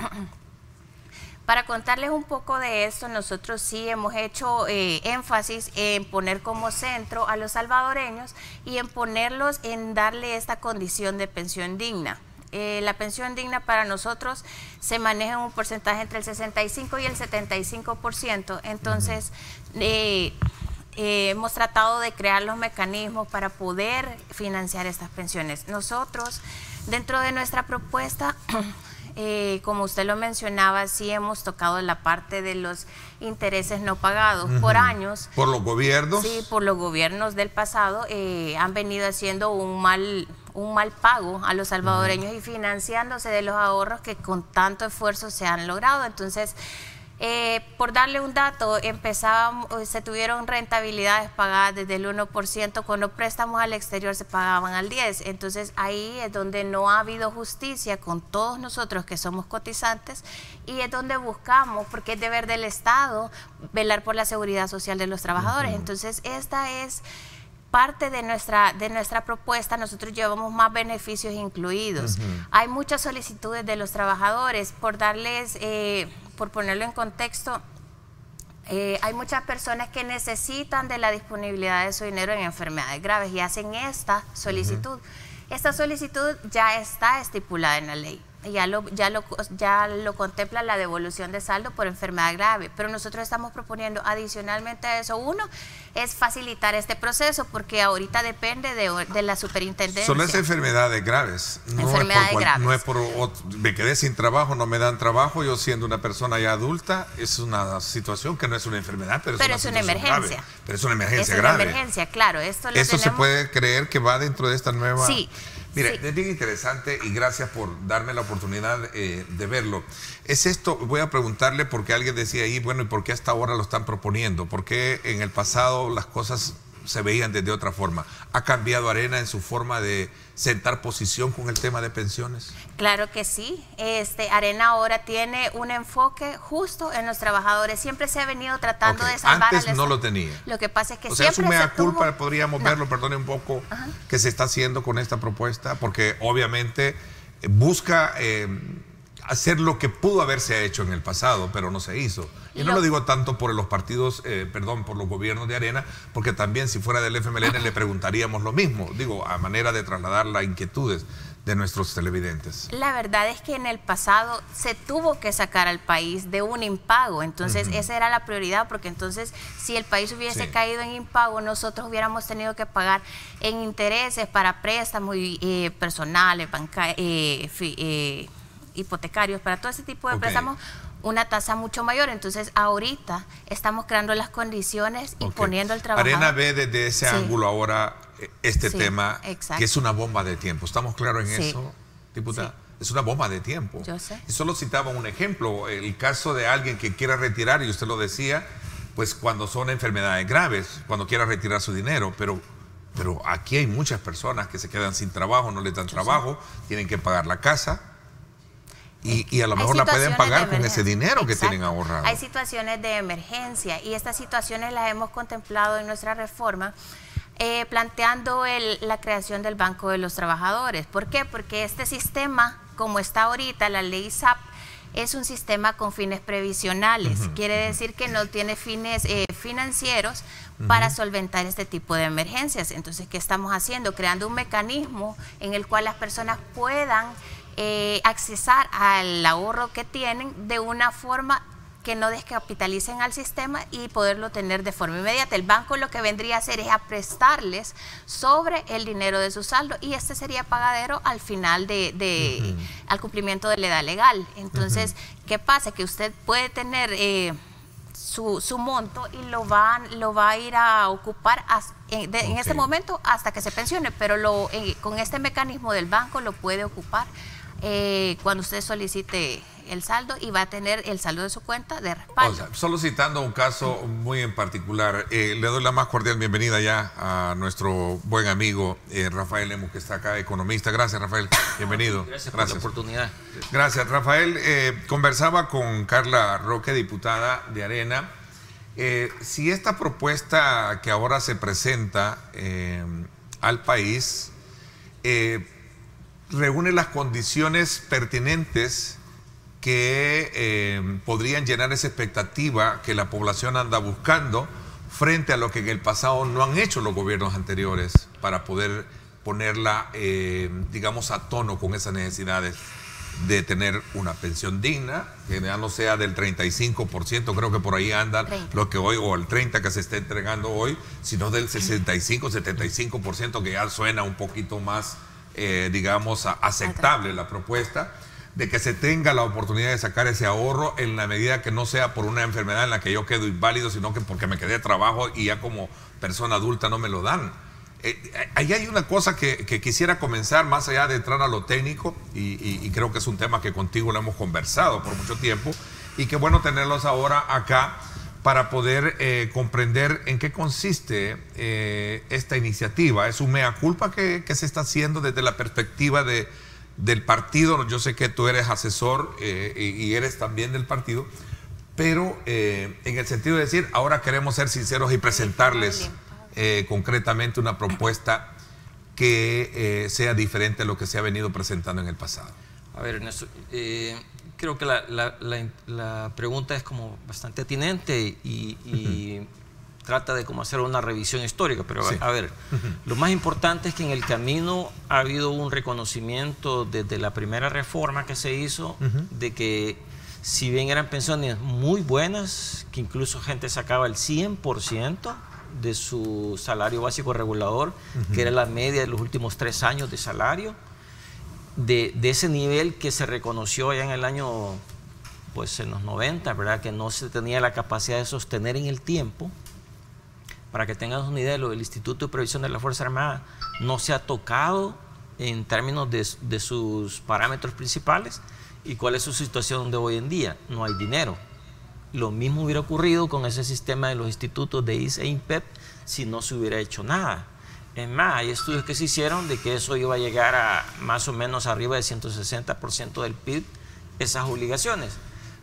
para contarles un poco de esto, nosotros sí hemos hecho énfasis en poner como centro a los salvadoreños y en ponerlos en darle esta condición de pensión digna. La pensión digna para nosotros se maneja en un porcentaje entre el 65 y el 75%. Entonces, hemos tratado de crear los mecanismos para poder financiar estas pensiones. Nosotros, dentro de nuestra propuesta, como usted lo mencionaba, sí hemos tocado la parte de los intereses no pagados por años. ¿Por los gobiernos? Sí, por los gobiernos del pasado han venido haciendo un mal pago a los salvadoreños y financiándose de los ahorros que con tanto esfuerzo se han logrado. Entonces, por darle un dato, se tuvieron rentabilidades pagadas desde el 1%, cuando préstamos al exterior se pagaban al 10%. Entonces ahí es donde no ha habido justicia con todos nosotros que somos cotizantes y es donde buscamos, porque es deber del Estado velar por la seguridad social de los trabajadores. Entonces esta es parte de nuestra propuesta. Nosotros llevamos más beneficios incluidos. Hay muchas solicitudes de los trabajadores por darles... por ponerlo en contexto, hay muchas personas que necesitan de la disponibilidad de su dinero en enfermedades graves y hacen esta solicitud. Esta solicitud ya está estipulada en la ley. Ya lo contempla la devolución de saldo por enfermedad grave, pero nosotros estamos proponiendo adicionalmente a eso, uno, es facilitar este proceso, porque ahorita depende de la superintendencia. Son las enfermedades graves. Enfermedades graves. No es por me quedé sin trabajo, no me dan trabajo, yo siendo una persona ya adulta, es una situación que no es una enfermedad, pero es una emergencia. Grave. Pero es una emergencia grave. Es una emergencia, claro. Eso se puede creer que va dentro de esta nueva... Sí. Mire, es bien interesante y gracias por darme la oportunidad de verlo. Es esto, voy a preguntarle porque alguien decía ahí, bueno, ¿y por qué hasta ahora lo están proponiendo? ¿Por qué en el pasado las cosas se veían desde otra forma. ¿Ha cambiado Arena en su forma de sentar posición con el tema de pensiones? Claro que sí. Arena ahora tiene un enfoque justo en los trabajadores. Siempre se ha venido tratando de salvar. Antes no lo tenía. Lo que pasa es que o sea, siempre es una culpa, podríamos verlo, perdone un poco, que se está haciendo con esta propuesta, porque obviamente busca hacer lo que pudo haberse hecho en el pasado, pero no se hizo. Y no lo digo tanto por los partidos, por los gobiernos de Arena, porque también si fuera del FMLN le preguntaríamos lo mismo, digo, a manera de trasladar las inquietudes de nuestros televidentes. La verdad es que en el pasado se tuvo que sacar al país de un impago, entonces esa era la prioridad, porque entonces si el país hubiese caído en impago, nosotros hubiéramos tenido que pagar en intereses para préstamos personales, hipotecarios, para todo ese tipo de préstamos, una tasa mucho mayor. Entonces ahorita estamos creando las condiciones y poniendo el trabajo. Arena ve desde ese ángulo ahora este tema, que es una bomba de tiempo. ¿Estamos claros en eso, diputada? Es una bomba de tiempo. Yo sé. Y solo citaba un ejemplo, el caso de alguien que quiera retirar, y usted lo decía, pues cuando son enfermedades graves, cuando quiera retirar su dinero, pero aquí hay muchas personas que se quedan sin trabajo, no les dan trabajo, tienen que pagar la casa. Y a lo mejor la pueden pagar con ese dinero que tienen ahorrado. Hay situaciones de emergencia y estas situaciones las hemos contemplado en nuestra reforma, planteando la creación del Banco de los Trabajadores. ¿Por qué? Porque este sistema, como está ahorita, la ley SAP, es un sistema con fines previsionales. Quiere decir que no tiene fines financieros para solventar este tipo de emergencias. Entonces, ¿qué estamos haciendo? Creando un mecanismo en el cual las personas puedan accesar al ahorro que tienen de una forma que no descapitalicen al sistema y poderlo tener de forma inmediata. El banco lo que vendría a hacer es a prestarles sobre el dinero de su saldo, y este sería pagadero al final al cumplimiento de la edad legal. Entonces, ¿qué pasa? Que usted puede tener su monto y lo va a ir a ocupar en este momento hasta que se pensione, pero con este mecanismo del banco lo puede ocupar cuando usted solicite el saldo, y va a tener el saldo de su cuenta de respaldo. O sea, solo citando un caso muy en particular, le doy la más cordial bienvenida ya a nuestro buen amigo Rafael Lemus, que está acá, economista. Gracias, Rafael, bienvenido. Gracias por la oportunidad. Gracias, Rafael. Conversaba con Carla Roque, diputada de Arena. Si esta propuesta que ahora se presenta al país reúne las condiciones pertinentes que podrían llenar esa expectativa que la población anda buscando frente a lo que en el pasado no han hecho los gobiernos anteriores para poder ponerla, digamos, a tono con esas necesidades de tener una pensión digna, que ya no sea del 35%, creo que por ahí andan lo que hoy, o el 30% que se está entregando hoy, sino del 65-75%, que ya suena un poquito más, digamos, aceptable la propuesta, de que se tenga la oportunidad de sacar ese ahorro en la medida que no sea por una enfermedad en la que yo quedo inválido, sino que porque me quedé de trabajo y ya como persona adulta no me lo dan. Ahí hay una cosa que quisiera comenzar, más allá de entrar a lo técnico, y creo que es un tema que contigo lo hemos conversado por mucho tiempo, y qué bueno tenerlos ahora acá para poder comprender en qué consiste esta iniciativa. Es un mea culpa que se está haciendo desde la perspectiva del partido. Yo sé que tú eres asesor y eres también del partido, pero en el sentido de decir, ahora queremos ser sinceros y presentarles concretamente una propuesta que sea diferente a lo que se ha venido presentando en el pasado. A ver, Ernesto, creo que la pregunta es como bastante atinente y trata de como hacer una revisión histórica, pero a ver, lo más importante es que en el camino ha habido un reconocimiento desde la primera reforma que se hizo, de que si bien eran pensiones muy buenas, que incluso gente sacaba el 100% de su salario básico regulador, que era la media de los últimos 3 años de salario, de ese nivel que se reconoció ya en el año, pues en los 90, ¿verdad? Que no se tenía la capacidad de sostener en el tiempo. Para que tengan una idea, el Instituto de Previsión de la Fuerza Armada no se ha tocado en términos de sus parámetros principales. ¿Y cuál es su situación de hoy en día? No hay dinero. lo mismo hubiera ocurrido con ese sistema de los institutos de ICE e INPEP si no se hubiera hecho nada. Es más, hay estudios que se hicieron de que eso iba a llegar a más o menos arriba del 160% del PIB, esas obligaciones.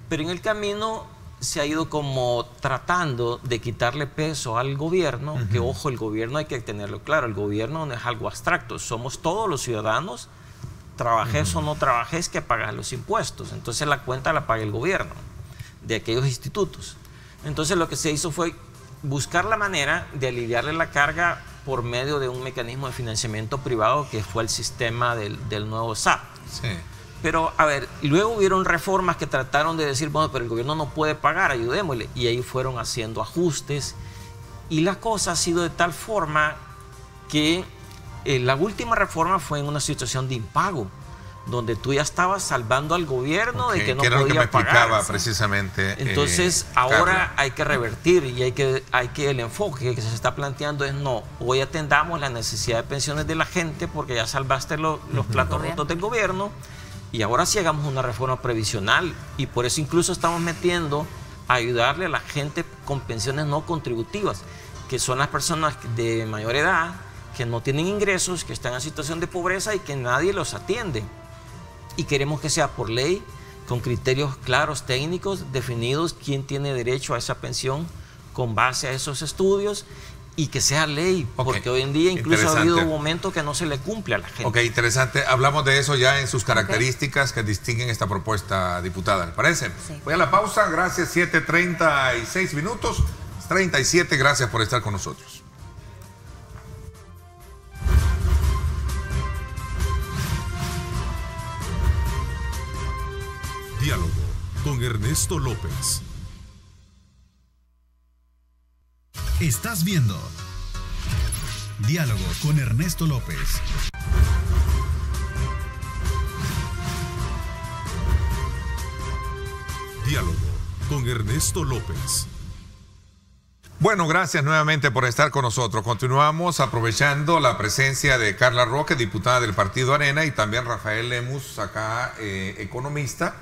Pero en el camino se ha ido como tratando de quitarle peso al gobierno, que ojo, el gobierno hay que tenerlo claro, el gobierno no es algo abstracto, somos todos los ciudadanos, trabajes o no trabajes, que pagas los impuestos. Entonces la cuenta la paga el gobierno de aquellos institutos. Entonces lo que se hizo fue buscar la manera de aliviarle la carga por medio de un mecanismo de financiamiento privado que fue el sistema del nuevo SAP. Sí. Pero, a ver, luego hubieron reformas que trataron de decir, bueno, pero el gobierno no puede pagar, ayudémosle. Y ahí fueron haciendo ajustes. Y la cosa ha sido de tal forma que la última reforma fue en una situación de impago, donde tú ya estabas salvando al gobierno de que no podía pagar. Que era lo que me explicaba precisamente. Entonces, ahora hay que revertir y hay que el enfoque que se está planteando es no, hoy atendamos la necesidad de pensiones de la gente porque ya salvaste los platos rotos del gobierno. Y ahora sí hagamos una reforma previsional y por eso incluso estamos metiendo a ayudarle a la gente con pensiones no contributivas, que son las personas de mayor edad, que no tienen ingresos, que están en situación de pobreza y que nadie los atiende. Y queremos que sea por ley, con criterios claros, técnicos, definidos quién tiene derecho a esa pensión con base a esos estudios. Y que sea ley, porque hoy en día incluso ha habido momentos que no se le cumple a la gente. Ok, interesante. Hablamos de eso ya en sus características que distinguen esta propuesta, diputada, ¿le parece? Sí. Voy a la pausa, gracias, 7:36 minutos, 37, gracias por estar con nosotros. Diálogo con Ernesto López. Estás viendo Diálogo con Ernesto López. Diálogo con Ernesto López. Bueno, gracias nuevamente por estar con nosotros. Continuamos aprovechando la presencia de Carla Roque, diputada del Partido Arena, y también Rafael Lemus, acá economista,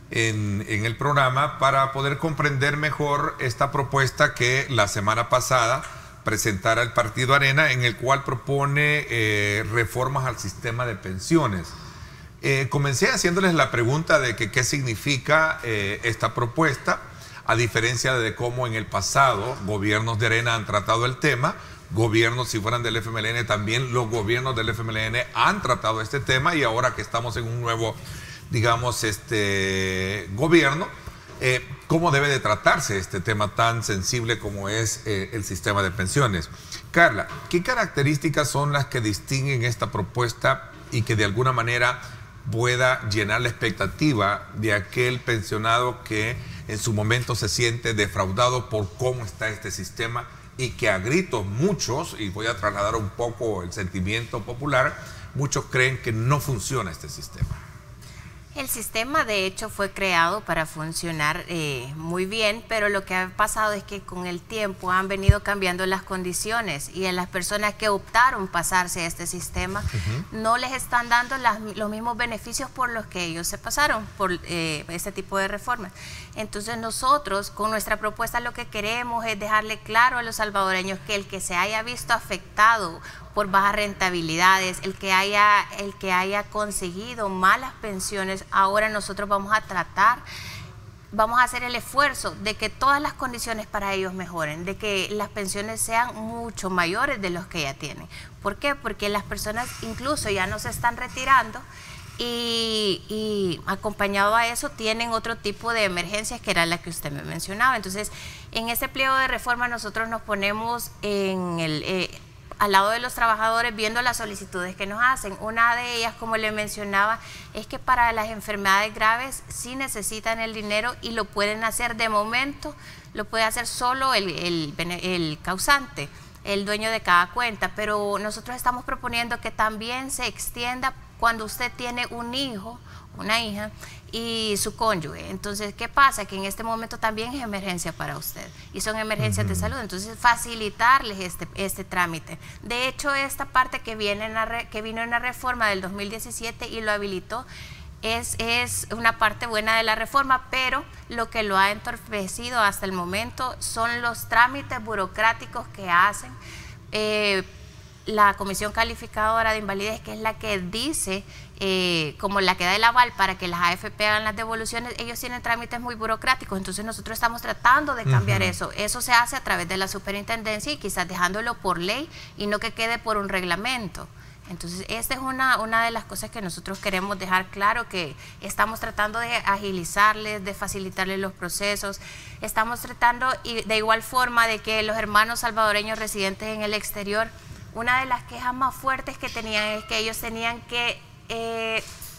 en el programa para poder comprender mejor esta propuesta que la semana pasada presentara el Partido Arena, en el cual propone reformas al sistema de pensiones. Comencé haciéndoles la pregunta de que qué significa esta propuesta, a diferencia de cómo en el pasado gobiernos de Arena han tratado el tema. Gobiernos, si fueran del FMLN, también los gobiernos del FMLN han tratado este tema, y ahora que estamos en un nuevo, digamos, gobierno, cómo debe de tratarse este tema tan sensible como es el sistema de pensiones. Carla, ¿qué características son las que distinguen esta propuesta y que de alguna manera pueda llenar la expectativa de aquel pensionado que en su momento se siente defraudado por cómo está este sistema y que a gritos muchos, y voy a trasladar un poco el sentimiento popular, muchos creen que no funciona este sistema? El sistema de hecho fue creado para funcionar muy bien, pero lo que ha pasado es que con el tiempo han venido cambiando las condiciones y a las personas que optaron pasarse a este sistema no les están dando los mismos beneficios por los que ellos se pasaron por este tipo de reformas. Entonces nosotros con nuestra propuesta lo que queremos es dejarle claro a los salvadoreños que el que se haya visto afectado por bajas rentabilidades, el que haya conseguido malas pensiones, ahora nosotros vamos a hacer el esfuerzo de que todas las condiciones para ellos mejoren, de que las pensiones sean mucho mayores de los que ya tienen. ¿Por qué? Porque las personas incluso ya no se están retirando y acompañado a eso tienen otro tipo de emergencias que era la que usted me mencionaba. Entonces, en este pliego de reforma nosotros nos ponemos al lado de los trabajadores viendo las solicitudes que nos hacen. Una de ellas, como le mencionaba, es que para las enfermedades graves sí necesitan el dinero y lo pueden hacer de momento, lo puede hacer solo el causante, el dueño de cada cuenta, pero nosotros estamos proponiendo que también se extienda cuando usted tiene un hijo, una hija y su cónyuge. Entonces, ¿qué pasa? Que en este momento también es emergencia para usted y son emergencias de salud. Entonces, facilitarles este trámite. De hecho, esta parte que vino en la reforma del 2017 y lo habilitó, es una parte buena de la reforma, pero lo que lo ha entorpecido hasta el momento son los trámites burocráticos que hacen la Comisión Calificadora de Invalidez, que es la que dice, como la que da el aval para que las AFP hagan las devoluciones. Ellos tienen trámites muy burocráticos, entonces nosotros estamos tratando de cambiar eso. Eso se hace a través de la superintendencia y quizás dejándolo por ley y no que quede por un reglamento. Entonces, esta es una de las cosas que nosotros queremos dejar claro, que estamos tratando de agilizarles, de facilitarles los procesos. Estamos tratando y de igual forma de que los hermanos salvadoreños residentes en el exterior, una de las quejas más fuertes que tenían es que ellos tenían que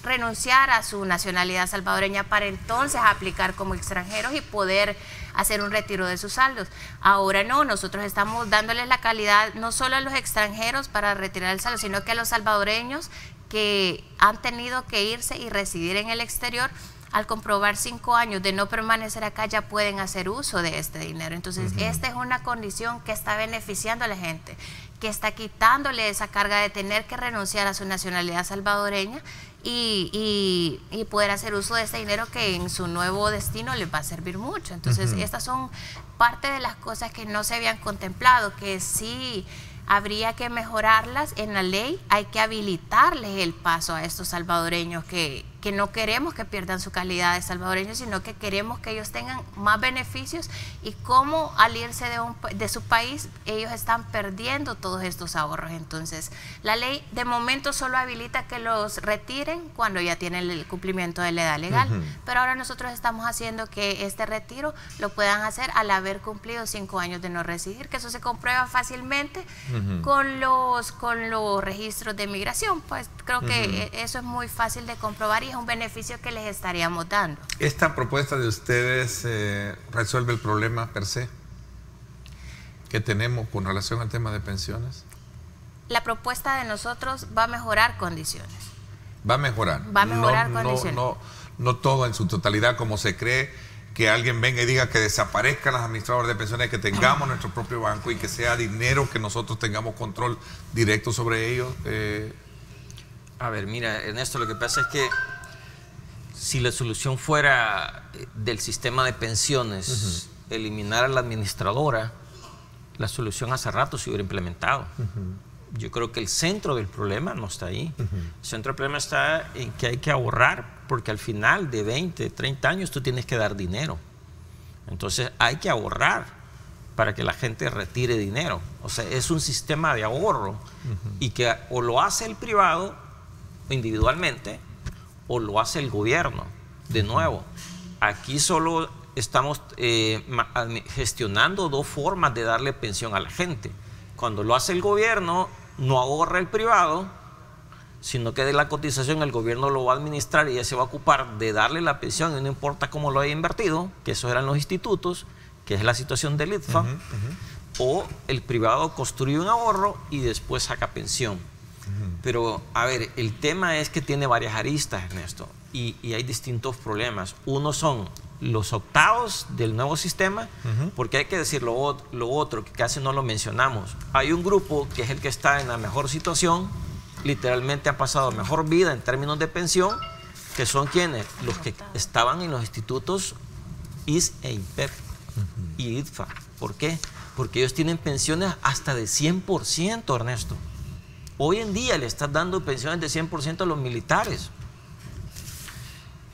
renunciar a su nacionalidad salvadoreña para entonces aplicar como extranjeros y poder hacer un retiro de sus saldos. Ahora no, nosotros estamos dándoles la calidad no solo a los extranjeros para retirar el saldo, sino que a los salvadoreños que han tenido que irse y residir en el exterior, al comprobar 5 años de no permanecer acá, ya pueden hacer uso de este dinero. Entonces, esta es una condición que está beneficiando a la gente, que está quitándole esa carga de tener que renunciar a su nacionalidad salvadoreña y poder hacer uso de este dinero que en su nuevo destino les va a servir mucho. Entonces, estas son parte de las cosas que no se habían contemplado, que sí habría que mejorarlas en la ley. Hay que habilitarles el paso a estos salvadoreños que no queremos que pierdan su calidad de salvadoreños, sino que queremos que ellos tengan más beneficios, y cómo al irse de su país ellos están perdiendo todos estos ahorros. Entonces, la ley de momento solo habilita que los retiren cuando ya tienen el cumplimiento de la edad legal, pero ahora nosotros estamos haciendo que este retiro lo puedan hacer al haber cumplido 5 años de no residir, que eso se comprueba fácilmente con los registros de migración. Pues creo que eso es muy fácil de comprobar y es un beneficio que les estaríamos dando. ¿Esta propuesta de ustedes resuelve el problema per se que tenemos con relación al tema de pensiones? La propuesta de nosotros va a mejorar condiciones. Va a mejorar. Va a mejorar condiciones. No todo en su totalidad como se cree, que alguien venga y diga que desaparezcan las administradoras de pensiones, que tengamos nuestro propio banco y que sea dinero que nosotros tengamos control directo sobre ellos. A ver, mira, Ernesto, lo que pasa es que si la solución fuera del sistema de pensiones, eliminar a la administradora, la solución hace rato se hubiera implementado. Yo creo que el centro del problema no está ahí. El centro del problema está en que hay que ahorrar, porque al final de 20, 30 años tú tienes que dar dinero. Entonces hay que ahorrar para que la gente retire dinero. O sea, es un sistema de ahorro y que o lo hace el privado individualmente o lo hace el gobierno. De nuevo, aquí solo estamos gestionando 2 formas de darle pensión a la gente. Cuando lo hace el gobierno, no ahorra el privado, sino que de la cotización el gobierno lo va a administrar y ya se va a ocupar de darle la pensión, y no importa cómo lo haya invertido, que esos eran los institutos, que es la situación del ITFA, o el privado construye un ahorro y después saca pensión. Pero, a ver, el tema es que tiene varias aristas, Ernesto, y hay distintos problemas. Uno son los optados del nuevo sistema, porque hay que decir lo otro, que casi no lo mencionamos. Hay un grupo que es el que está en la mejor situación, literalmente ha pasado mejor vida en términos de pensión, que son quienes, los que estaban en los institutos IS e INPEP y ITFA. ¿Por qué? Porque ellos tienen pensiones hasta de 100%, Ernesto. Hoy en día le están dando pensiones de 100% a los militares.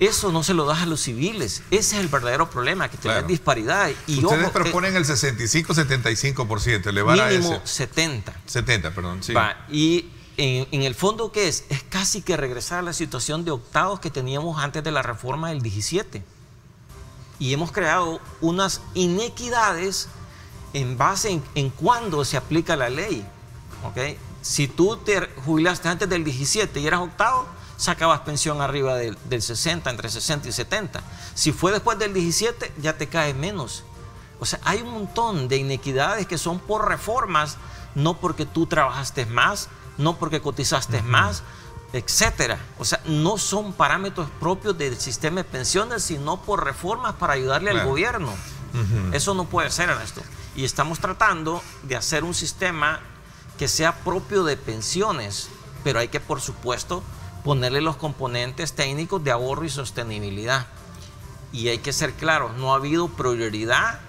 Eso no se lo das a los civiles. Ese es el verdadero problema, que tenés disparidad. Y ustedes proponen el 65-75%, elevar a ese. Mínimo 70. 70, perdón, sí. Y en el fondo, ¿qué es? Es casi que regresar a la situación de octados que teníamos antes de la reforma del 17. Y hemos creado unas inequidades en base en cuándo se aplica la ley. ¿Okay? Si tú te jubilaste antes del 17 y eras octavo, sacabas pensión arriba del 60, entre 60 y 70. Si fue después del 17, ya te cae menos. O sea, hay un montón de inequidades que son por reformas, no porque tú trabajaste más, no porque cotizaste más, etcétera. O sea, no son parámetros propios del sistema de pensiones, sino por reformas para ayudarle al gobierno. Eso no puede ser, Ernesto. Y estamos tratando de hacer un sistema que sea propio de pensiones, pero hay que, por supuesto, ponerle los componentes técnicos de ahorro y sostenibilidad. Y hay que ser claros, no ha habido prioridad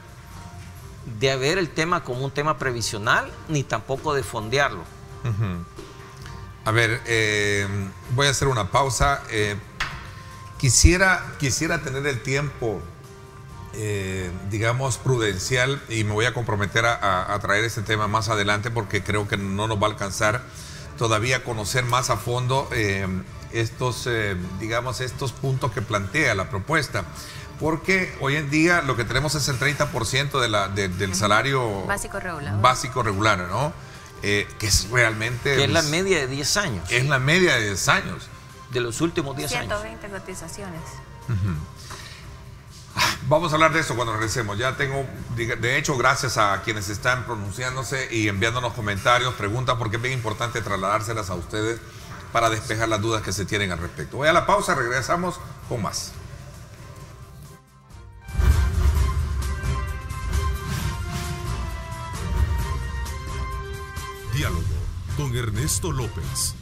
de ver el tema como un tema previsional, ni tampoco de fondearlo. A ver, voy a hacer una pausa. Quisiera tener el tiempo, digamos, prudencial, y me voy a comprometer a traer este tema más adelante, porque creo que no nos va a alcanzar todavía conocer más a fondo estos puntos que plantea la propuesta. Porque hoy en día lo que tenemos es el 30% del salario básico regular, ¿no? Que es realmente... Que es la media de 10 años. Es la media de 10 años. De los últimos 10 años. 120 cotizaciones. Vamos a hablar de eso cuando regresemos. Ya tengo, de hecho, gracias a quienes están pronunciándose y enviándonos comentarios, preguntas, porque es bien importante trasladárselas a ustedes para despejar las dudas que se tienen al respecto. Voy a la pausa, regresamos con más. Diálogo con Ernesto López.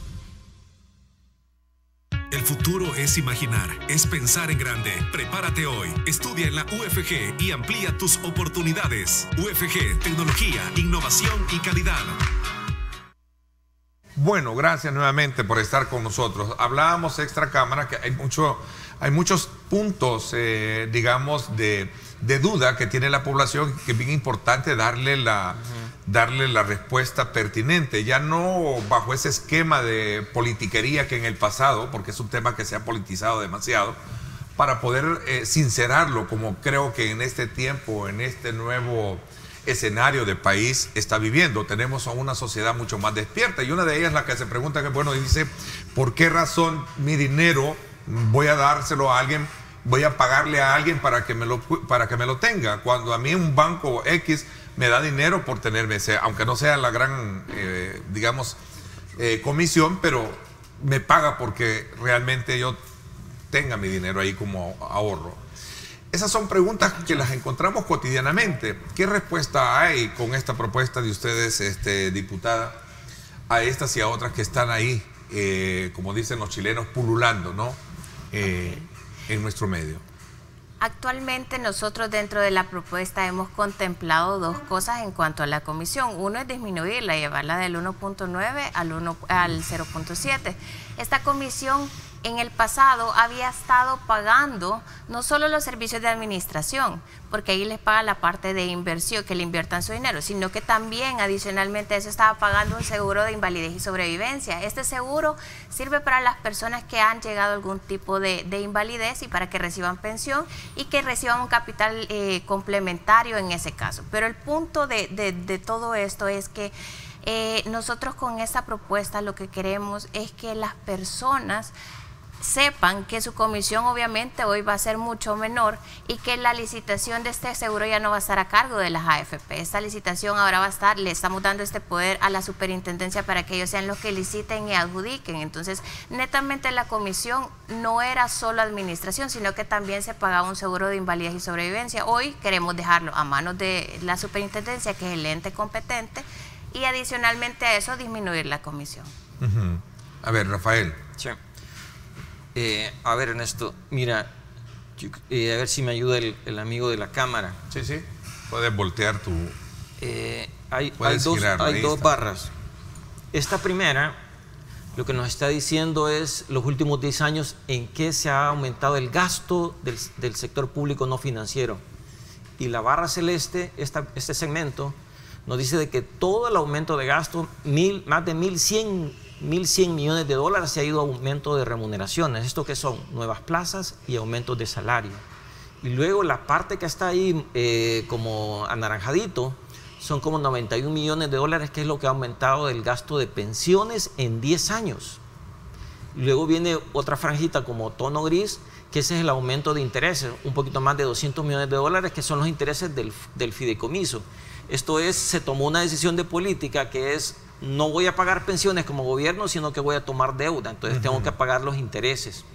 El futuro es imaginar, es pensar en grande. Prepárate hoy, estudia en la UFG y amplía tus oportunidades. UFG, tecnología, innovación y calidad. Bueno, gracias nuevamente por estar con nosotros. Hablábamos extra cámara que hay muchos puntos, digamos, de duda que tiene la población, que es bien importante darle la respuesta pertinente, ya no bajo ese esquema de politiquería que en el pasado, porque es un tema que se ha politizado demasiado, para poder sincerarlo, como creo que en este tiempo, en este nuevo escenario de país está viviendo. Tenemos a una sociedad mucho más despierta, y una de ellas la que se pregunta, que bueno, dice, ¿por qué razón mi dinero voy a dárselo a alguien, voy a pagarle a alguien para que me lo tenga, cuando a mí un banco X me da dinero por tenerme, aunque no sea la gran, comisión, pero me paga porque realmente yo tenga mi dinero ahí como ahorro? Esas son preguntas que las encontramos cotidianamente. ¿Qué respuesta hay con esta propuesta de ustedes, diputada, a estas y a otras que están ahí, como dicen los chilenos, pululando, ¿no? En nuestro medio? Actualmente nosotros dentro de la propuesta hemos contemplado dos cosas en cuanto a la comisión. Uno es disminuirla, llevarla del 1.9 al 0.7. Esta comisión en el pasado había estado pagando no solo los servicios de administración, porque ahí les paga la parte de inversión, que le inviertan su dinero, sino que también adicionalmente a eso estaba pagando un seguro de invalidez y sobrevivencia. Este seguro sirve para las personas que han llegado a algún tipo de invalidez y para que reciban pensión y que reciban un capital complementario en ese caso. Pero el punto de todo esto es que nosotros con esta propuesta lo que queremos es que las personas sepan que su comisión obviamente hoy va a ser mucho menor y que la licitación de este seguro ya no va a estar a cargo de las AFP. Esta licitación ahora va a estar, le estamos dando este poder a la superintendencia para que ellos sean los que liciten y adjudiquen. Entonces, netamente la comisión no era solo administración, sino que también se pagaba un seguro de invalidez y sobrevivencia. Hoy queremos dejarlo a manos de la superintendencia, que es el ente competente, y adicionalmente a eso disminuir la comisión. A ver, Rafael. Sí. A ver, Ernesto, mira, a ver si me ayuda el amigo de la cámara. Sí, sí, puedes voltear tu... Hay dos barras. Esta primera, lo que nos está diciendo es los últimos 10 años en que se ha aumentado el gasto del sector público no financiero. Y la barra celeste, este segmento, nos dice de que todo el aumento de gasto, más de 1.100 millones de dólares, se ha ido a aumento de remuneraciones. ¿Esto qué son? Nuevas plazas y aumentos de salario. Y luego la parte que está ahí como anaranjadito son como 91 millones de dólares, que es lo que ha aumentado el gasto de pensiones en 10 años. Y luego viene otra franjita como tono gris, que ese es el aumento de intereses, un poquito más de 200 millones de dólares, que son los intereses del fideicomiso. Esto es, se tomó una decisión de política que es, no voy a pagar pensiones como gobierno, sino que voy a tomar deuda, entonces tengo que pagar los intereses.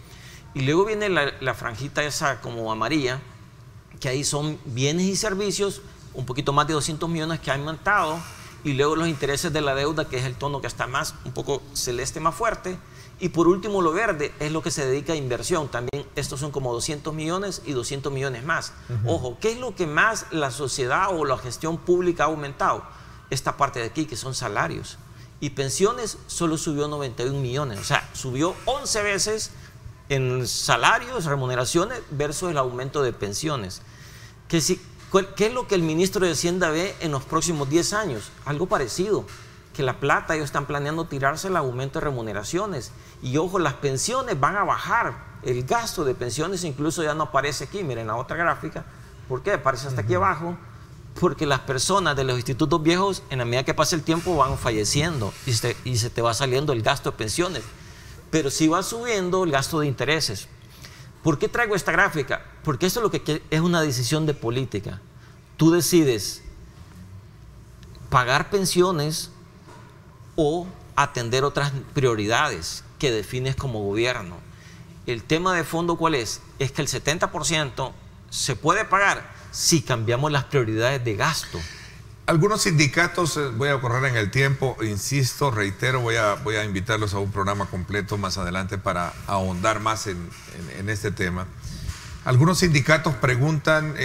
Y luego viene la franjita esa como amarilla, que ahí son bienes y servicios, un poquito más de 200 millones que han aumentado, y luego los intereses de la deuda, que es el tono que está más, un poco celeste más fuerte, Y por último, lo verde es lo que se dedica a inversión. También estos son como 200 millones y 200 millones más. Ojo, ¿qué es lo que más la sociedad o la gestión pública ha aumentado? Esta parte de aquí, que son salarios. Y pensiones solo subió 91 millones. O sea, subió 11 veces en salarios, remuneraciones versus el aumento de pensiones. ¿Qué es lo que el ministro de Hacienda ve en los próximos 10 años? Algo parecido. Que la plata ellos están planeando tirarse el aumento de remuneraciones. Y ojo, las pensiones van a bajar. El gasto de pensiones incluso ya no aparece aquí. Miren la otra gráfica. ¿Por qué? Aparece hasta aquí abajo. Porque las personas de los institutos viejos, en la medida que pasa el tiempo, van falleciendo y se te va saliendo el gasto de pensiones. Pero sí va subiendo el gasto de intereses. ¿Por qué traigo esta gráfica? Porque esto es lo que es una decisión de política. Tú decides pagar pensiones o atender otras prioridades que defines como gobierno. El tema de fondo, ¿cuál es? Es que el 70% se puede pagar si cambiamos las prioridades de gasto. Algunos sindicatos, voy a correr en el tiempo, insisto, reitero, voy a invitarlos a un programa completo más adelante para ahondar más en este tema. Algunos sindicatos preguntan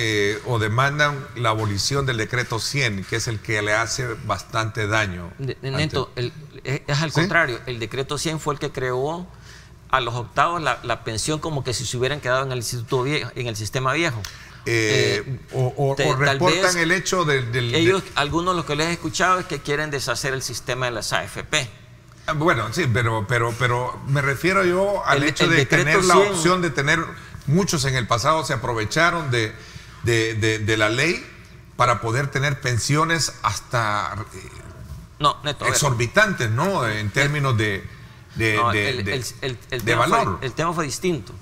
o demandan la abolición del decreto 100, que es el que le hace bastante daño. Neto, es al contrario, el decreto 100 fue el que creó a los octavos la pensión como que si se hubieran quedado en el instituto viejo, en el sistema viejo. O reportan el hecho ellos, algunos lo que les he escuchado es que quieren deshacer el sistema de las AFP. Bueno, sí, pero me refiero yo al hecho de tener la opción de tener, muchos en el pasado se aprovecharon de la ley para poder tener pensiones hasta Neto, exorbitantes, ¿no? En términos de valor. El tema fue distinto.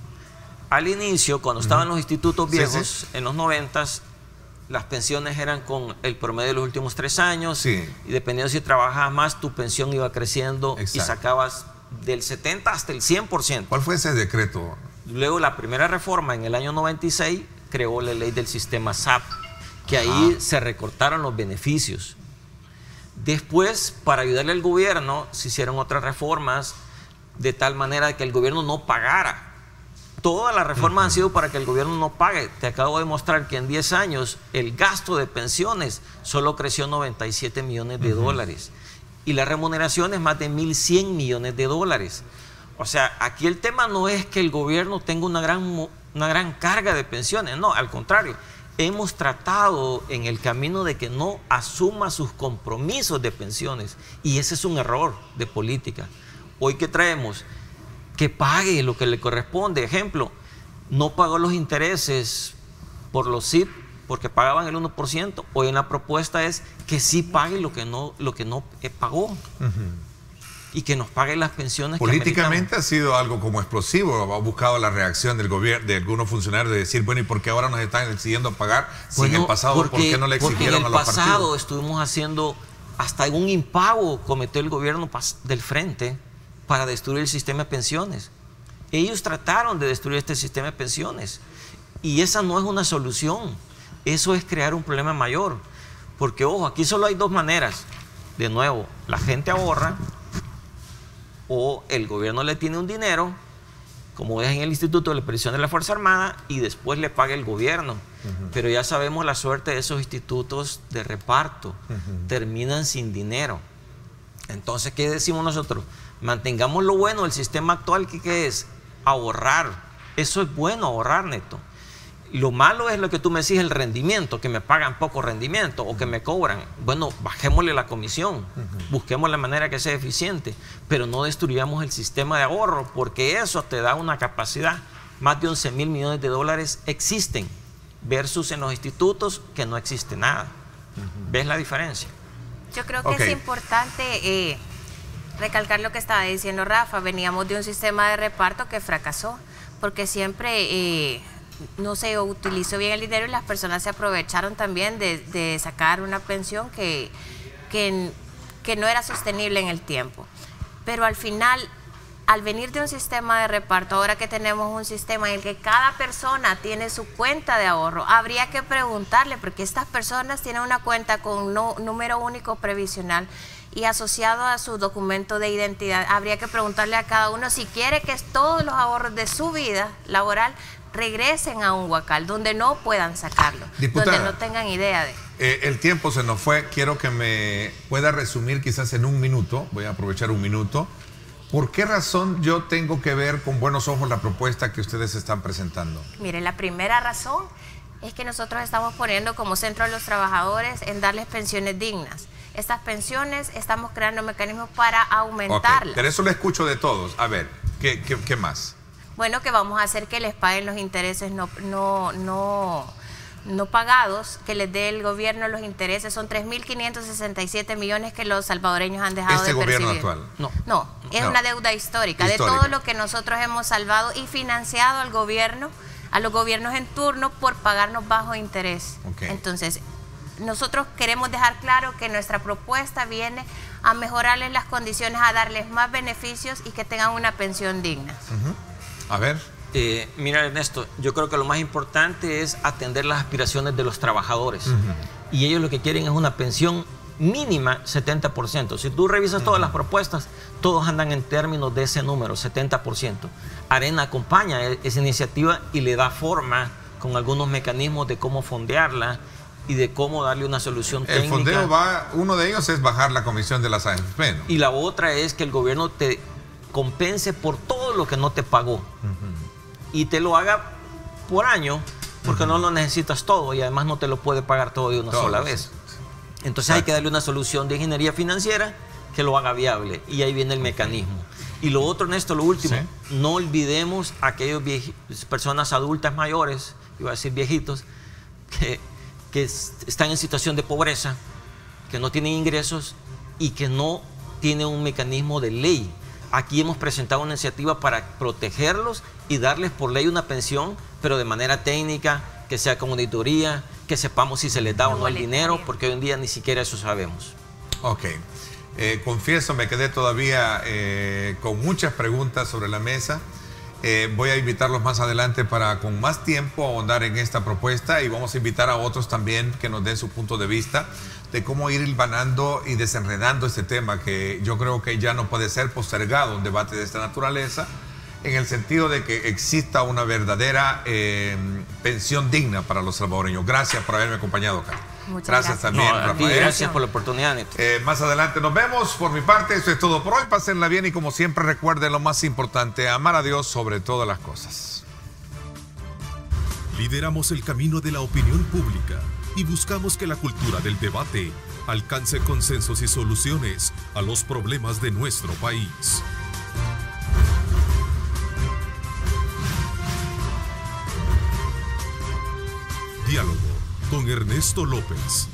Al inicio, cuando estaban los institutos viejos, en los 90s, las pensiones eran con el promedio de los últimos 3 años, y dependiendo si trabajabas más, tu pensión iba creciendo. Exacto. Y sacabas del 70 hasta el 100%. ¿Cuál fue ese decreto? Luego, la primera reforma en el año 96 creó la ley del sistema SAP, que ahí se recortaron los beneficios. Después, para ayudarle al gobierno, se hicieron otras reformas de tal manera que el gobierno no pagara. Todas las reformas han sido para que el gobierno no pague. Te acabo de mostrar que en 10 años el gasto de pensiones solo creció 97 millones de dólares. Y las remuneraciones más de 1.100 millones de dólares. O sea, aquí el tema no es que el gobierno tenga una gran carga de pensiones. No, al contrario. Hemos tratado en el camino de que no asuma sus compromisos de pensiones. Y ese es un error de política. Hoy, ¿qué traemos? Que pague lo que le corresponde. Ejemplo, no pagó los intereses por los SIP porque pagaban el 1%. Hoy en la propuesta es que sí pague lo que no pagó. Y que nos pague las pensiones. Políticamente ha sido algo como explosivo. Ha buscado la reacción del gobierno, de algunos funcionarios, de decir, bueno, ¿y por qué ahora nos están exigiendo pagar? Si en el pasado, ¿por qué no le exigieron a los partidos? En el pasado estuvimos haciendo, hasta un impago cometió el gobierno del frente para destruir el sistema de pensiones. Ellos trataron de destruir este sistema de pensiones. Y esa no es una solución. Eso es crear un problema mayor. Porque, ojo, aquí solo hay dos maneras. De nuevo, la gente ahorra o el gobierno le tiene un dinero, como es en el Instituto de la Previsión de la Fuerza Armada, y después le paga el gobierno. Pero ya sabemos la suerte de esos institutos de reparto. Terminan sin dinero. Entonces, ¿qué decimos nosotros? Mantengamos lo bueno del sistema actual, que es ahorrar. Eso es bueno, ahorrar, Neto. Lo malo es lo que tú me decís, el rendimiento, que me pagan poco rendimiento o que me cobran. Bueno, bajémosle la comisión, busquemos la manera que sea eficiente, pero no destruyamos el sistema de ahorro, porque eso te da una capacidad. Más de 11.000 millones de dólares existen, versus en los institutos que no existe nada. ¿Ves la diferencia? Yo creo que es importante recalcar lo que estaba diciendo Rafa. Veníamos de un sistema de reparto que fracasó, porque siempre no se utilizó bien el dinero y las personas se aprovecharon también de sacar una pensión que no era sostenible en el tiempo. Pero al final al venir de un sistema de reparto, ahora que tenemos un sistema en el que cada persona tiene su cuenta de ahorro, habría que preguntarle, porque estas personas tienen una cuenta con número único previsional y asociado a su documento de identidad, habría que preguntarle a cada uno si quiere que todos los ahorros de su vida laboral regresen a un huacal, donde no puedan sacarlo, Diputada, donde no tengan idea de... el tiempo se nos fue, quiero que me pueda resumir quizás en un minuto, voy a aprovechar un minuto. ¿Por qué razón yo tengo que ver con buenos ojos la propuesta que ustedes están presentando? Mire, la primera razón es que nosotros estamos poniendo como centro a los trabajadores en darles pensiones dignas. Estas pensiones estamos creando mecanismos para aumentarlas. Okay, pero eso lo escucho de todos. A ver, ¿qué más? Bueno, que vamos a hacer que les paguen los intereses no pagados, que les dé el gobierno los intereses. Son 3.567 millones que los salvadoreños han dejado de percibir. ¿Este gobierno actual? No, es una deuda histórica de todo lo que nosotros hemos salvado y financiado al gobierno, a los gobiernos en turno, por pagarnos bajo interés. Okay. Entonces, nosotros queremos dejar claro que nuestra propuesta viene a mejorarles las condiciones, a darles más beneficios y que tengan una pensión digna. A ver. Mira, Ernesto, yo creo que lo más importante es atender las aspiraciones de los trabajadores. Y ellos lo que quieren es una pensión mínima 70%. Si tú revisas todas las propuestas, todos andan en términos de ese número, 70%. Arena acompaña esa iniciativa y le da forma con algunos mecanismos de cómo fondearla y de cómo darle una solución técnica. El fondeo uno de ellos es bajar la comisión de las AFP, ¿no? Y la otra es que el gobierno te compense por todo lo que no te pagó. Y te lo haga por año, porque no lo necesitas todo y además no te lo puede pagar todo de una sola vez. Entonces hay que darle una solución de ingeniería financiera que lo haga viable, y ahí viene el mecanismo. Y lo otro, Ernesto, lo último, no olvidemos a aquellos personas adultas mayores, iba a decir viejitos, que están en situación de pobreza, que no tienen ingresos y que no tienen un mecanismo de ley. Aquí hemos presentado una iniciativa para protegerlos y darles por ley una pensión, pero de manera técnica, que sea con auditoría, que sepamos si se les da o no el dinero, porque hoy en día ni siquiera eso sabemos. Ok. Confieso, me quedé todavía con muchas preguntas sobre la mesa. Voy a invitarlos más adelante para con más tiempo ahondar en esta propuesta, y vamos a invitar a otros también que nos den su punto de vista de cómo ir hilvanando y desenredando este tema, que yo creo que ya no puede ser postergado un debate de esta naturaleza, en el sentido de que exista una verdadera pensión digna para los salvadoreños. Gracias por haberme acompañado acá. Muchas gracias también, Rafael. Gracias por la oportunidad, Neto. Más adelante nos vemos. Por mi parte, esto es todo por hoy. Pásenla bien y, como siempre, recuerden lo más importante: amar a Dios sobre todas las cosas. Lideramos el camino de la opinión pública y buscamos que la cultura del debate alcance consensos y soluciones a los problemas de nuestro país. Diálogo con Ernesto López.